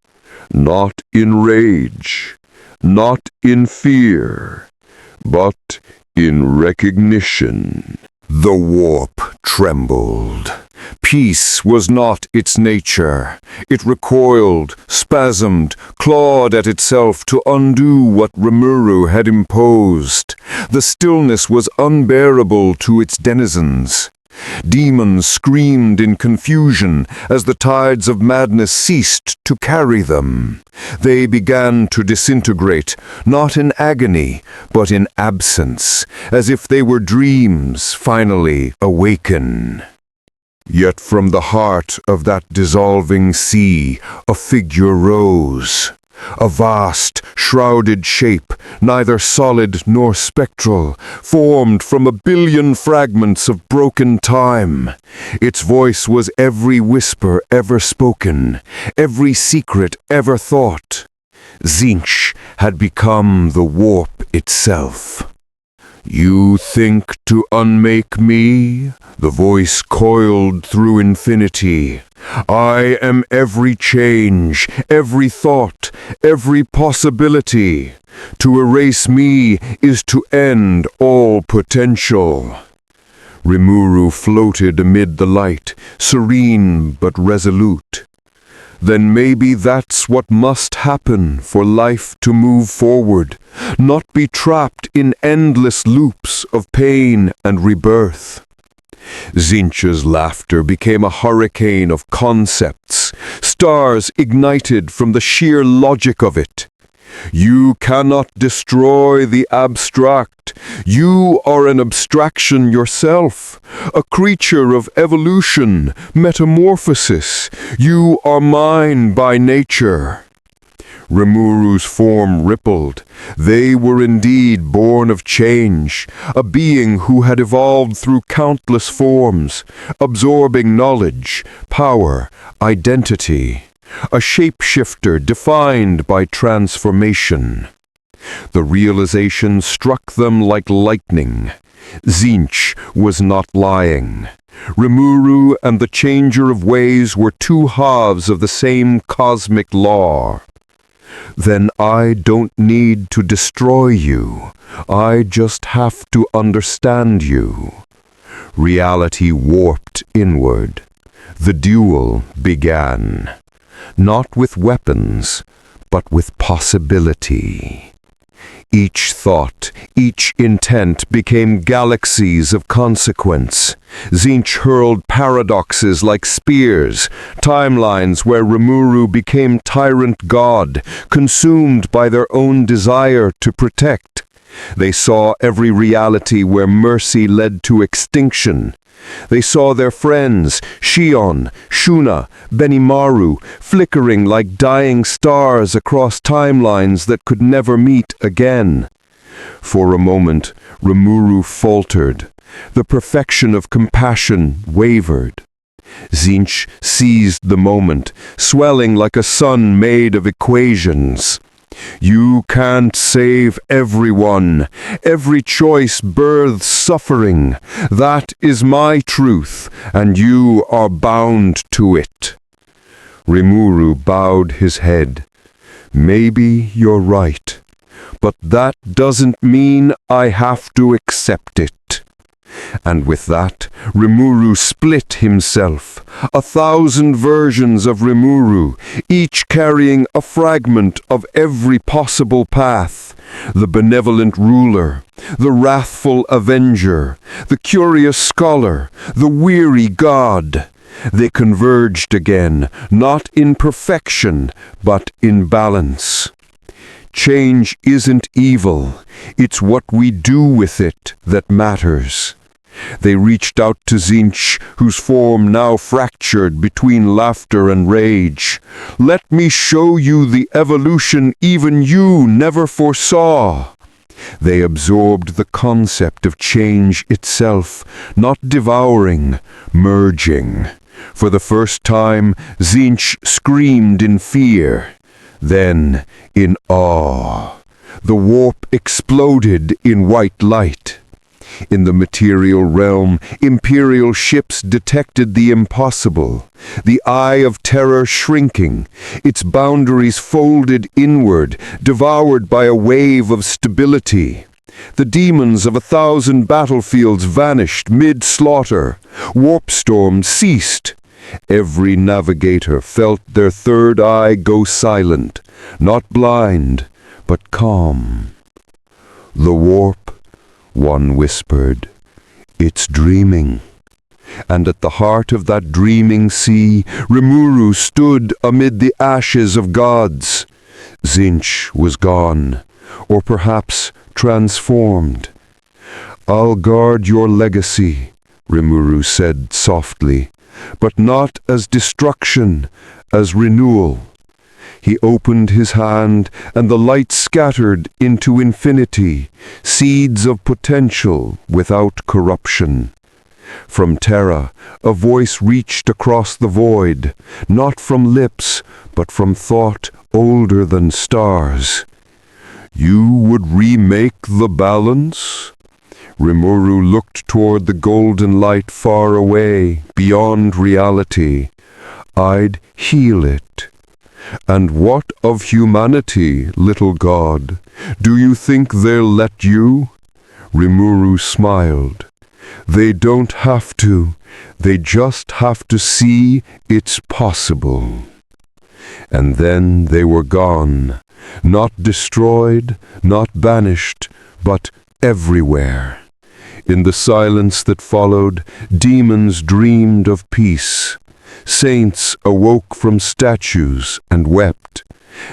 Not in rage, not in fear, but in recognition. The warp trembled. Peace was not its nature. It recoiled, spasmed, clawed at itself to undo what Rimuru had imposed. The stillness was unbearable to its denizens. Demons screamed in confusion as the tides of madness ceased to carry them. They began to disintegrate, not in agony, but in absence, as if they were dreams finally awaken. Yet from the heart of that dissolving sea, a figure rose. A vast, shrouded shape, neither solid nor spectral, formed from 1 billion fragments of broken time. Its voice was every whisper ever spoken, every secret ever thought. Tzeentch had become the warp itself. You think to unmake me? The voice coiled through infinity. I am every change, every thought, every possibility. To erase me is to end all potential. Rimuru floated amid the light, serene but resolute. Then maybe that's what must happen for life to move forward, not be trapped in endless loops of pain and rebirth. Tzeentch's laughter became a hurricane of concepts, stars ignited from the sheer logic of it. You cannot destroy the abstract. You are an abstraction yourself, a creature of evolution, metamorphosis. You are mine by nature. Rimuru's form rippled. They were indeed born of change, a being who had evolved through countless forms, absorbing knowledge, power, identity. A shapeshifter defined by transformation. The realization struck them like lightning. Tzeentch was not lying. Rimuru and the Changer of Ways were two halves of the same cosmic law. Then I don't need to destroy you. I just have to understand you. Reality warped inward. The duel began. Not with weapons, but with possibility. Each thought, each intent became galaxies of consequence. Tzeentch hurled paradoxes like spears, timelines where Rimuru became tyrant god, consumed by their own desire to protect. They saw every reality where mercy led to extinction. They saw their friends, Shion, Shuna, Benimaru, flickering like dying stars across timelines that could never meet again. For a moment, Rimuru faltered. The perfection of compassion wavered. Tzeentch seized the moment, swelling like a sun made of equations. You can't save everyone. Every choice births suffering. That is my truth, and you are bound to it. Rimuru bowed his head. Maybe you're right, but that doesn't mean I have to accept it. And with that, Rimuru split himself. 1,000 versions of Rimuru, each carrying a fragment of every possible path. The benevolent ruler, the wrathful avenger, the curious scholar, the weary god. They converged again, not in perfection, but in balance. Change isn't evil. It's what we do with it that matters. They reached out to Tzeentch, whose form now fractured between laughter and rage. Let me show you the evolution even you never foresaw. They absorbed the concept of change itself, not devouring, merging. For the first time, Tzeentch screamed in fear, then in awe. The warp exploded in white light. In the material realm, imperial ships detected the impossible, the eye of terror shrinking, its boundaries folded inward, devoured by a wave of stability. The demons of 1,000 battlefields vanished mid-slaughter. Warp storms ceased. Every navigator felt their third eye go silent, not blind, but calm. The warp, one whispered, it's dreaming. And at the heart of that dreaming sea, Rimuru stood amid the ashes of gods. Tzeentch was gone, or perhaps transformed. I'll guard your legacy, Rimuru said softly, but not as destruction, as renewal. He opened his hand, and the light scattered into infinity, seeds of potential without corruption. From Terra, a voice reached across the void, not from lips, but from thought older than stars. You would remake the balance? Rimuru looked toward the golden light far away, beyond reality. I'd heal it. And what of humanity, little god? Do you think they'll let you? Rimuru smiled. They don't have to. They just have to see it's possible. And then they were gone, not destroyed, not banished, but everywhere. In the silence that followed, demons dreamed of peace. Saints awoke from statues and wept.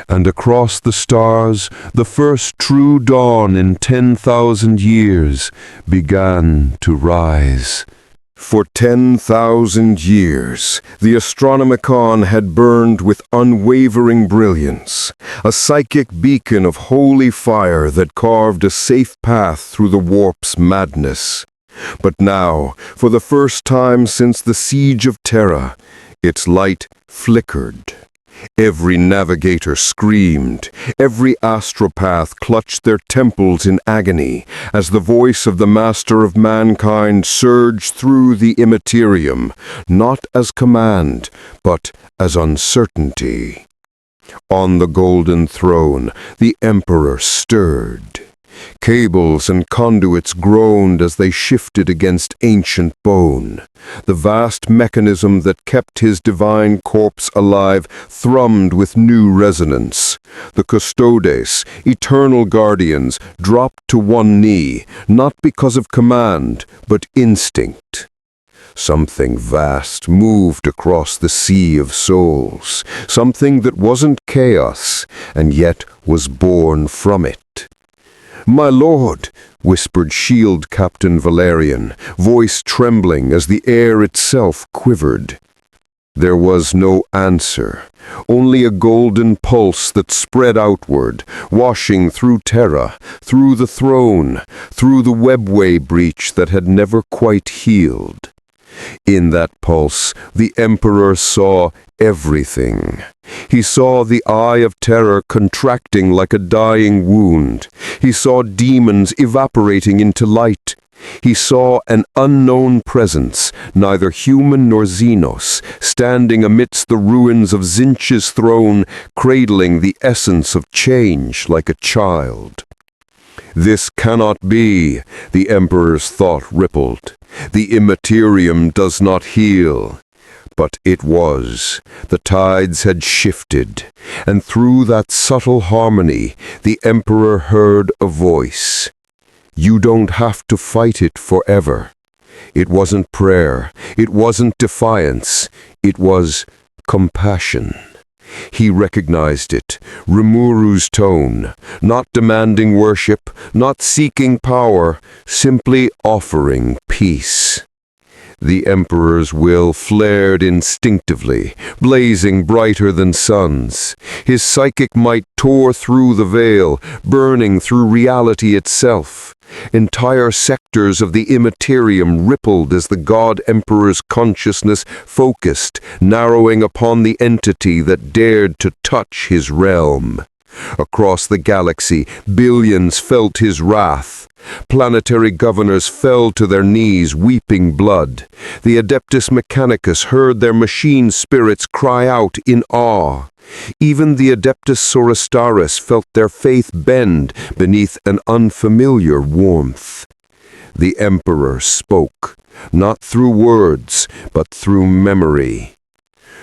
And across the stars, the first true dawn in 10,000 years began to rise. For 10,000 years, the Astronomicon had burned with unwavering brilliance, a psychic beacon of holy fire that carved a safe path through the warp's madness. But now, for the first time since the siege of Terra, its light flickered. Every navigator screamed, every astropath clutched their temples in agony as the voice of the master of mankind surged through the immaterium, not as command, but as uncertainty. On the golden throne, the emperor stirred. Cables and conduits groaned as they shifted against ancient bone. The vast mechanism that kept his divine corpse alive thrummed with new resonance. The custodes, eternal guardians, dropped to one knee, not because of command, but instinct. Something vast moved across the sea of souls, something that wasn't chaos, and yet was born from it. "My lord," whispered Shield Captain Valerian, voice trembling as the air itself quivered. There was no answer, only a golden pulse that spread outward, washing through Terra, through the throne, through the webway breach that had never quite healed. In that pulse, the Emperor saw everything. He saw the eye of terror contracting like a dying wound. He saw demons evaporating into light. He saw an unknown presence, neither human nor Xenos, standing amidst the ruins of Zinch's throne, cradling the essence of change like a child. "This cannot be," the Emperor's thought rippled. "The immaterium does not heal." But it was. The tides had shifted, and through that subtle harmony, the Emperor heard a voice. "You don't have to fight it forever." It wasn't prayer, it wasn't defiance, it was compassion. He recognized it, Rimuru's tone, not demanding worship, not seeking power, simply offering peace. The Emperor's will flared instinctively, blazing brighter than suns. His psychic might tore through the veil, burning through reality itself. Entire sectors of the immaterium rippled as the God Emperor's consciousness focused, narrowing upon the entity that dared to touch his realm. Across the galaxy, billions felt his wrath. Planetary governors fell to their knees, weeping blood. The Adeptus Mechanicus heard their machine spirits cry out in awe. Even the Adeptus Sorostaris felt their faith bend beneath an unfamiliar warmth. The Emperor spoke, not through words, but through memory.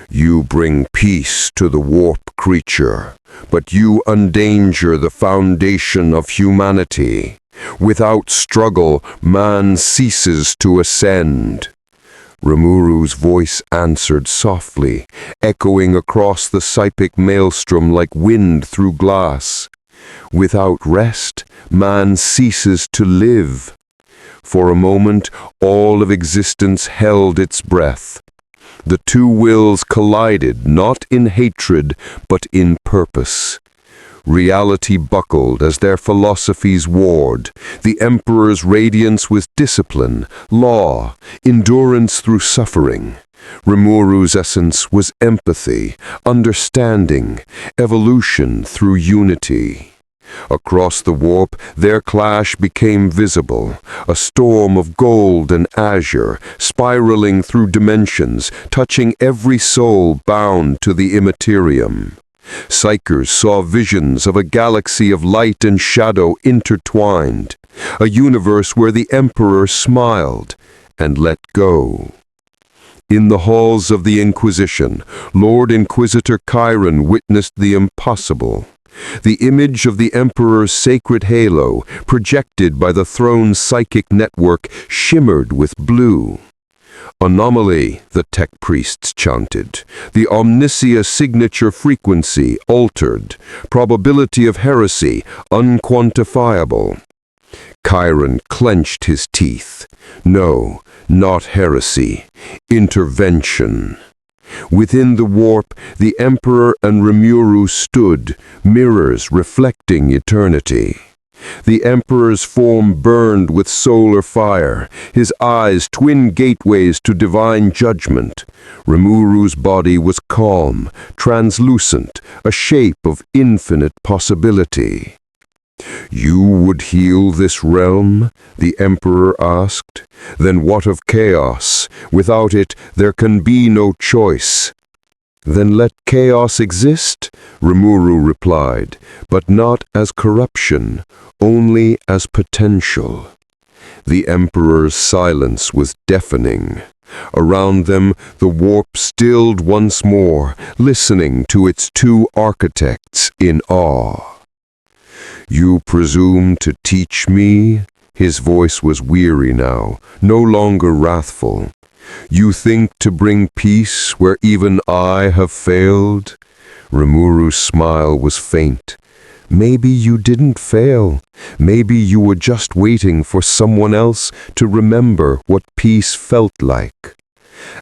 "You bring peace to the warp creature, but you endanger the foundation of humanity. Without struggle, man ceases to ascend." Rimuru's voice answered softly, echoing across the psychic maelstrom like wind through glass. "Without rest, man ceases to live." For a moment, all of existence held its breath. The two wills collided, not in hatred, but in purpose. Reality buckled as their philosophies warred. The Emperor's radiance was discipline, law, endurance through suffering. Rimuru's essence was empathy, understanding, evolution through unity. Across the warp, their clash became visible, a storm of gold and azure, spiraling through dimensions, touching every soul bound to the immaterium. Psychers saw visions of a galaxy of light and shadow intertwined, a universe where the Emperor smiled and let go. In the halls of the Inquisition, Lord Inquisitor Chiron witnessed the impossible. The image of the Emperor's sacred halo, projected by the throne's psychic network, shimmered with blue. Anomaly, the tech priests chanted. The Omnicia signature frequency altered. Probability of heresy unquantifiable. Chiron clenched his teeth. No, not heresy. Intervention. Within the warp, the Emperor and Rimuru stood, mirrors reflecting eternity. The Emperor's form burned with solar fire, his eyes twin gateways to divine judgment. Rimuru's body was calm, translucent, a shape of infinite possibility. "You would heal this realm?" the Emperor asked. "Then what of chaos? Without it, there can be no choice." "Then let chaos exist," Rimuru replied, "but not as corruption, only as potential." The Emperor's silence was deafening. Around them, the warp stilled once more, listening to its two architects in awe. "You presume to teach me?" His voice was weary now, no longer wrathful. "You think to bring peace where even I have failed?" Rimuru's smile was faint. "Maybe you didn't fail. Maybe you were just waiting for someone else to remember what peace felt like."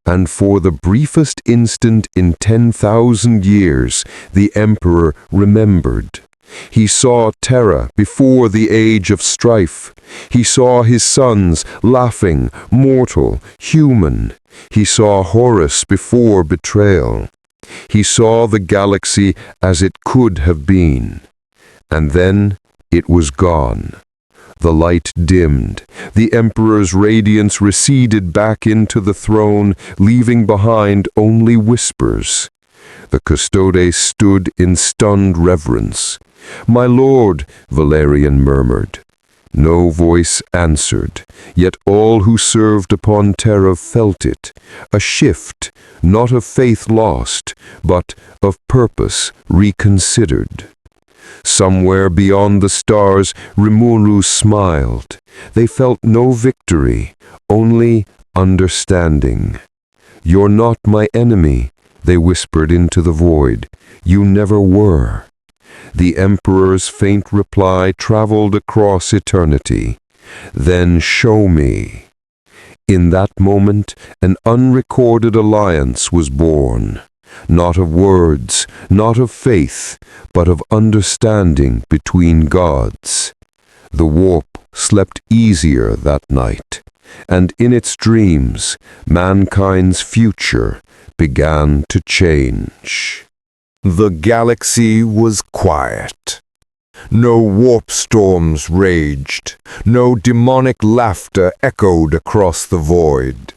And for the briefest instant in 10,000 years, the Emperor remembered. He saw Terra before the age of strife. He saw his sons laughing, mortal, human. He saw Horus before betrayal. He saw the galaxy as it could have been. And then it was gone. The light dimmed. The Emperor's radiance receded back into the throne, leaving behind only whispers. The custodes stood in stunned reverence. "My lord," Valerian murmured. No voice answered, yet all who served upon Terra felt it, a shift, not of faith lost, but of purpose reconsidered. Somewhere beyond the stars, Rimuru smiled. They felt no victory, only understanding. "You're not my enemy," they whispered into the void. "You never were." The Emperor's faint reply traveled across eternity. "Then show me." In that moment, an unrecorded alliance was born. Not of words, not of faith, but of understanding between gods. The warp slept easier that night, and in its dreams, mankind's future began to change. The galaxy was quiet. No warp storms raged. No demonic laughter echoed across the void.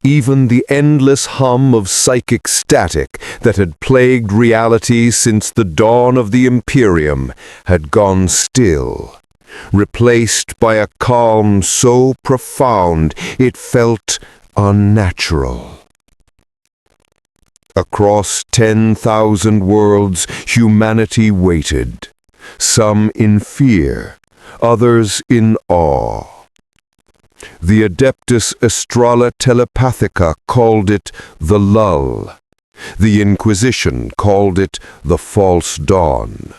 Even the endless hum of psychic static that had plagued reality since the dawn of the Imperium had gone still, replaced by a calm so profound it felt unnatural. Across 10,000 worlds, humanity waited, some in fear, others in awe. The Adeptus Astrala Telepathica called it the lull. The Inquisition called it the false dawn.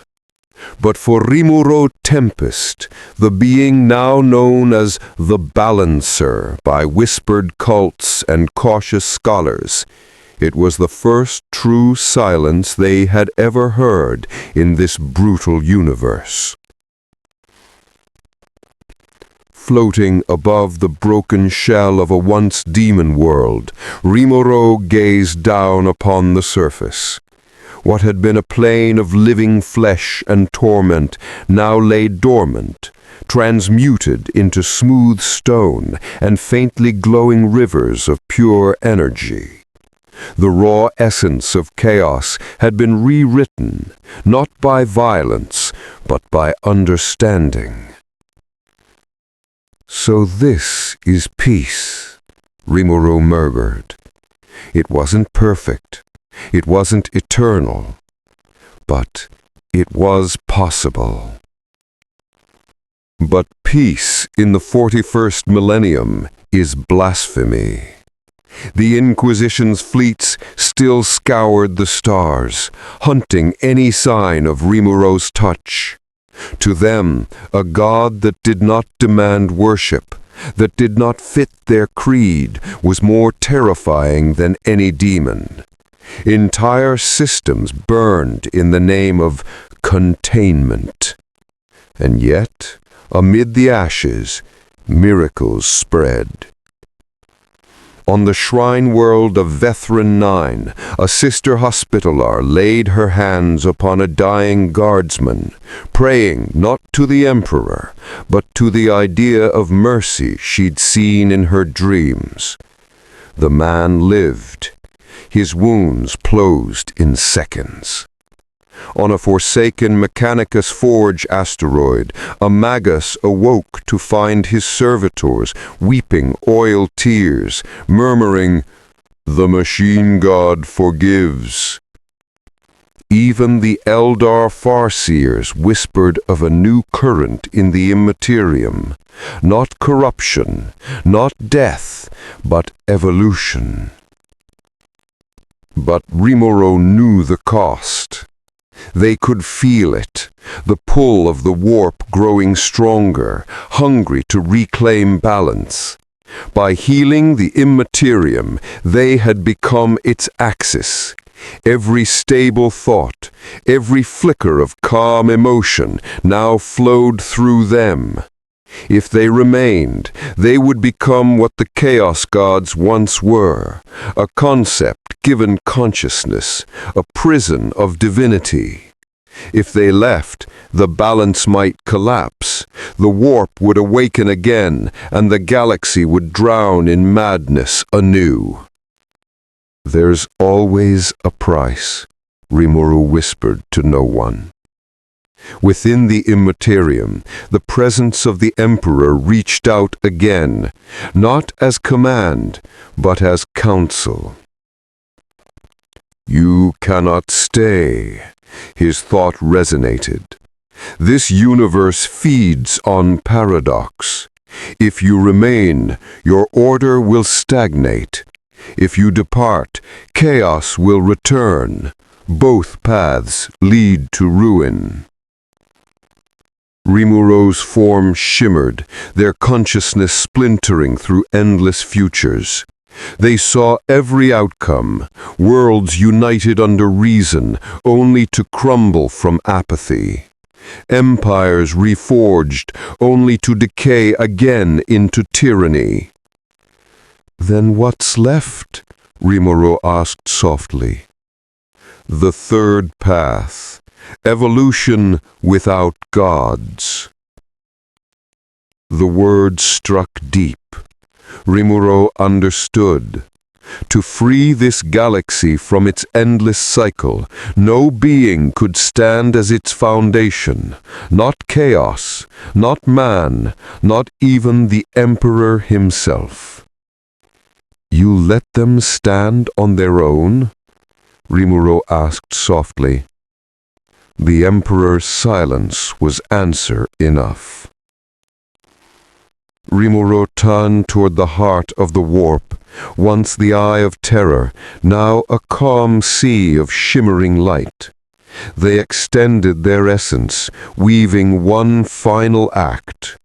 But for Rimuru Tempest, the being now known as the Balancer by whispered cults and cautious scholars, it was the first true silence they had ever heard in this brutal universe. Floating above the broken shell of a once demon world, Rimuru gazed down upon the surface. What had been a plane of living flesh and torment now lay dormant, transmuted into smooth stone and faintly glowing rivers of pure energy. The raw essence of chaos had been rewritten, not by violence, but by understanding. "So this is peace," Rimuru murmured. "It wasn't perfect. It wasn't eternal. But It was possible. But peace in the 41st millennium is blasphemy. The Inquisition's fleets still scoured the stars, hunting any sign of Rimuru's touch. To them, a god that did not demand worship, that did not fit their creed, was more terrifying than any demon. Entire systems burned in the name of containment. And yet, amid the ashes, miracles spread. On the shrine world of Vethran 9, a sister Hospitaller laid her hands upon a dying guardsman, praying not to the Emperor, but to the idea of mercy she'd seen in her dreams. The man lived. His wounds closed in seconds. On a forsaken Mechanicus Forge asteroid, a magus awoke to find his servitors weeping oil tears, murmuring, "The machine god forgives." Even the Eldar Farseers whispered of a new current in the Immaterium, not corruption, not death, but evolution. But Rimuru knew the cost. They could feel it, the pull of the warp growing stronger, hungry to reclaim balance. By healing the Immaterium, they had become its axis. Every stable thought, every flicker of calm emotion now flowed through them. If they remained, they would become what the Chaos Gods once were, a concept given consciousness, a prison of divinity. If they left, the balance might collapse, the warp would awaken again, and the galaxy would drown in madness anew. "There's always a price," Rimuru whispered to no one. Within the Immaterium, the presence of the Emperor reached out again, not as command, but as counsel. "You cannot stay," his thought resonated. "This universe feeds on paradox. If you remain, your order will stagnate. If you depart, chaos will return. Both paths lead to ruin." Rimuru's form shimmered, their consciousness splintering through endless futures. They saw every outcome, worlds united under reason, only to crumble from apathy. Empires reforged, only to decay again into tyranny. "Then what's left?" Rimuru asked softly. "The third path. Evolution without gods." The words struck deep. Rimuru understood. To free this galaxy from its endless cycle, no being could stand as its foundation. Not chaos, not man, not even the Emperor himself. "You let them stand on their own?" Rimuru asked softly. The Emperor's silence was answer enough. Rimuru turned toward the heart of the warp, once the eye of terror, now a calm sea of shimmering light. They extended their essence, weaving one final act.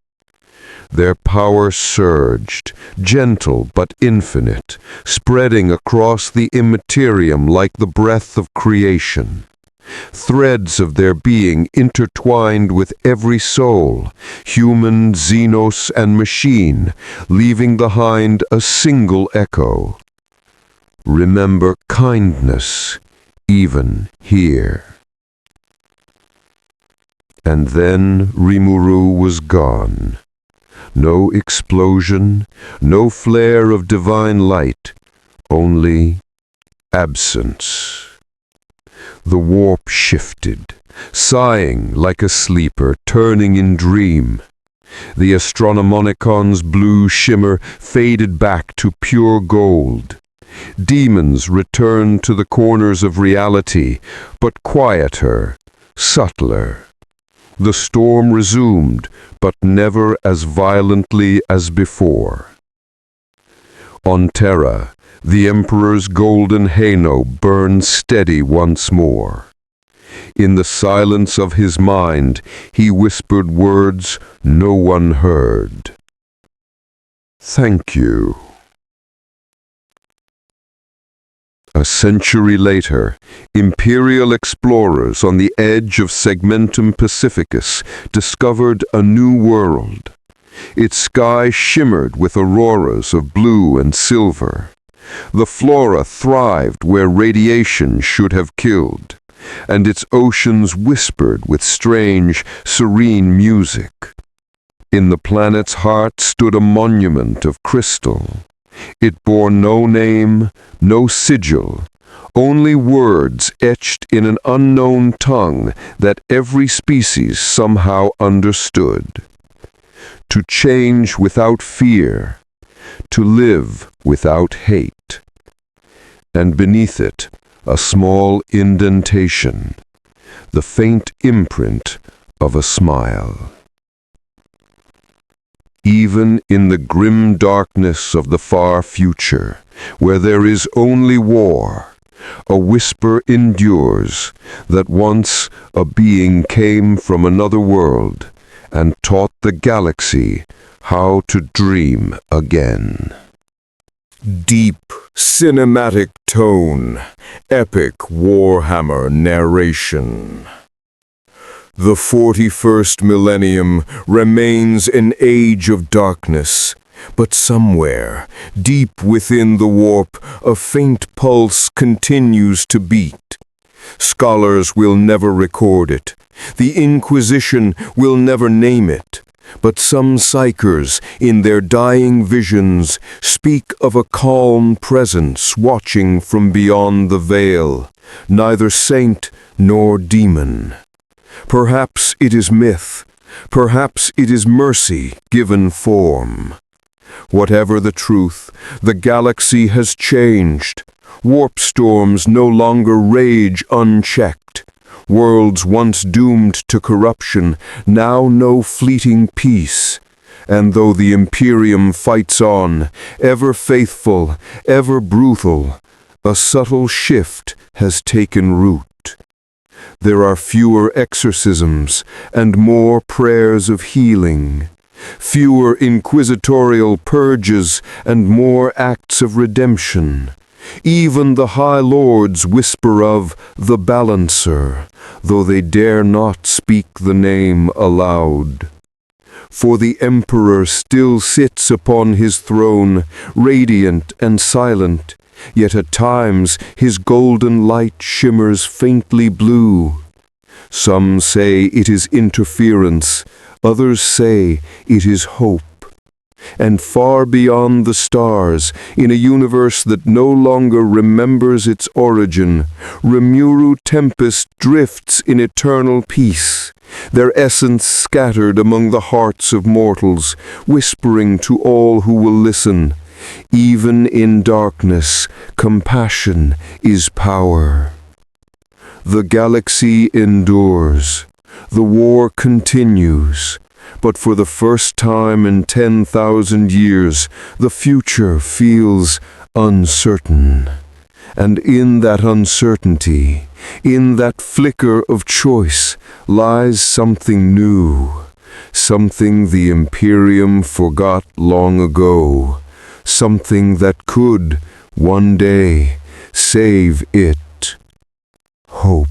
Their power surged, gentle but infinite, spreading across the Immaterium like the breath of creation. Threads of their being intertwined with every soul, human, xenos, and machine, leaving behind a single echo. Remember kindness, even here. And then Rimuru was gone. No explosion, no flare of divine light, only absence. The warp shifted, sighing like a sleeper turning in dream. The Astronomonicon's blue shimmer faded back to pure gold. Demons returned to the corners of reality, but quieter, subtler. The storm resumed, but never as violently as before. On Terra, the Emperor's golden halo burned steady once more. In the silence of his mind, he whispered words no one heard. "Thank you." A century later, Imperial explorers on the edge of Segmentum Pacificus discovered a new world. Its sky shimmered with auroras of blue and silver. The flora thrived where radiation should have killed, and its oceans whispered with strange, serene music. In the planet's heart stood a monument of crystal. It bore no name, no sigil, only words etched in an unknown tongue that every species somehow understood. To change without fear, to live without hate. And beneath it, a small indentation, the faint imprint of a smile. Even in the grim darkness of the far future, where there is only war, a whisper endures that once a being came from another world and taught the galaxy how to dream again. Deep cinematic tone, epic Warhammer narration. The 41st millennium remains an age of darkness, but somewhere, deep within the warp, a faint pulse continues to beat. Scholars will never record it. The Inquisition will never name it. But some psychers, in their dying visions, speak of a calm presence watching from beyond the veil, neither saint nor demon. Perhaps it is myth, perhaps it is mercy given form. Whatever the truth, the galaxy has changed. Warp storms no longer rage unchecked. Worlds once doomed to corruption now know fleeting peace. And though the Imperium fights on, ever faithful, ever brutal, a subtle shift has taken root. There are fewer exorcisms and more prayers of healing, fewer inquisitorial purges and more acts of redemption. Even the High Lords whisper of the Balancer, though they dare not speak the name aloud. For the Emperor still sits upon his throne, radiant and silent, yet at times his golden light shimmers faintly blue. Some say it is interference, others say it is hope. And far beyond the stars, in a universe that no longer remembers its origin, Rimuru Tempest drifts in eternal peace, their essence scattered among the hearts of mortals, whispering to all who will listen, even in darkness, compassion is power. The galaxy endures, the war continues, but for the first time in 10,000 years, the future feels uncertain. And in that uncertainty, in that flicker of choice, lies something new, something the Imperium forgot long ago, something that could, one day, save it. Hope.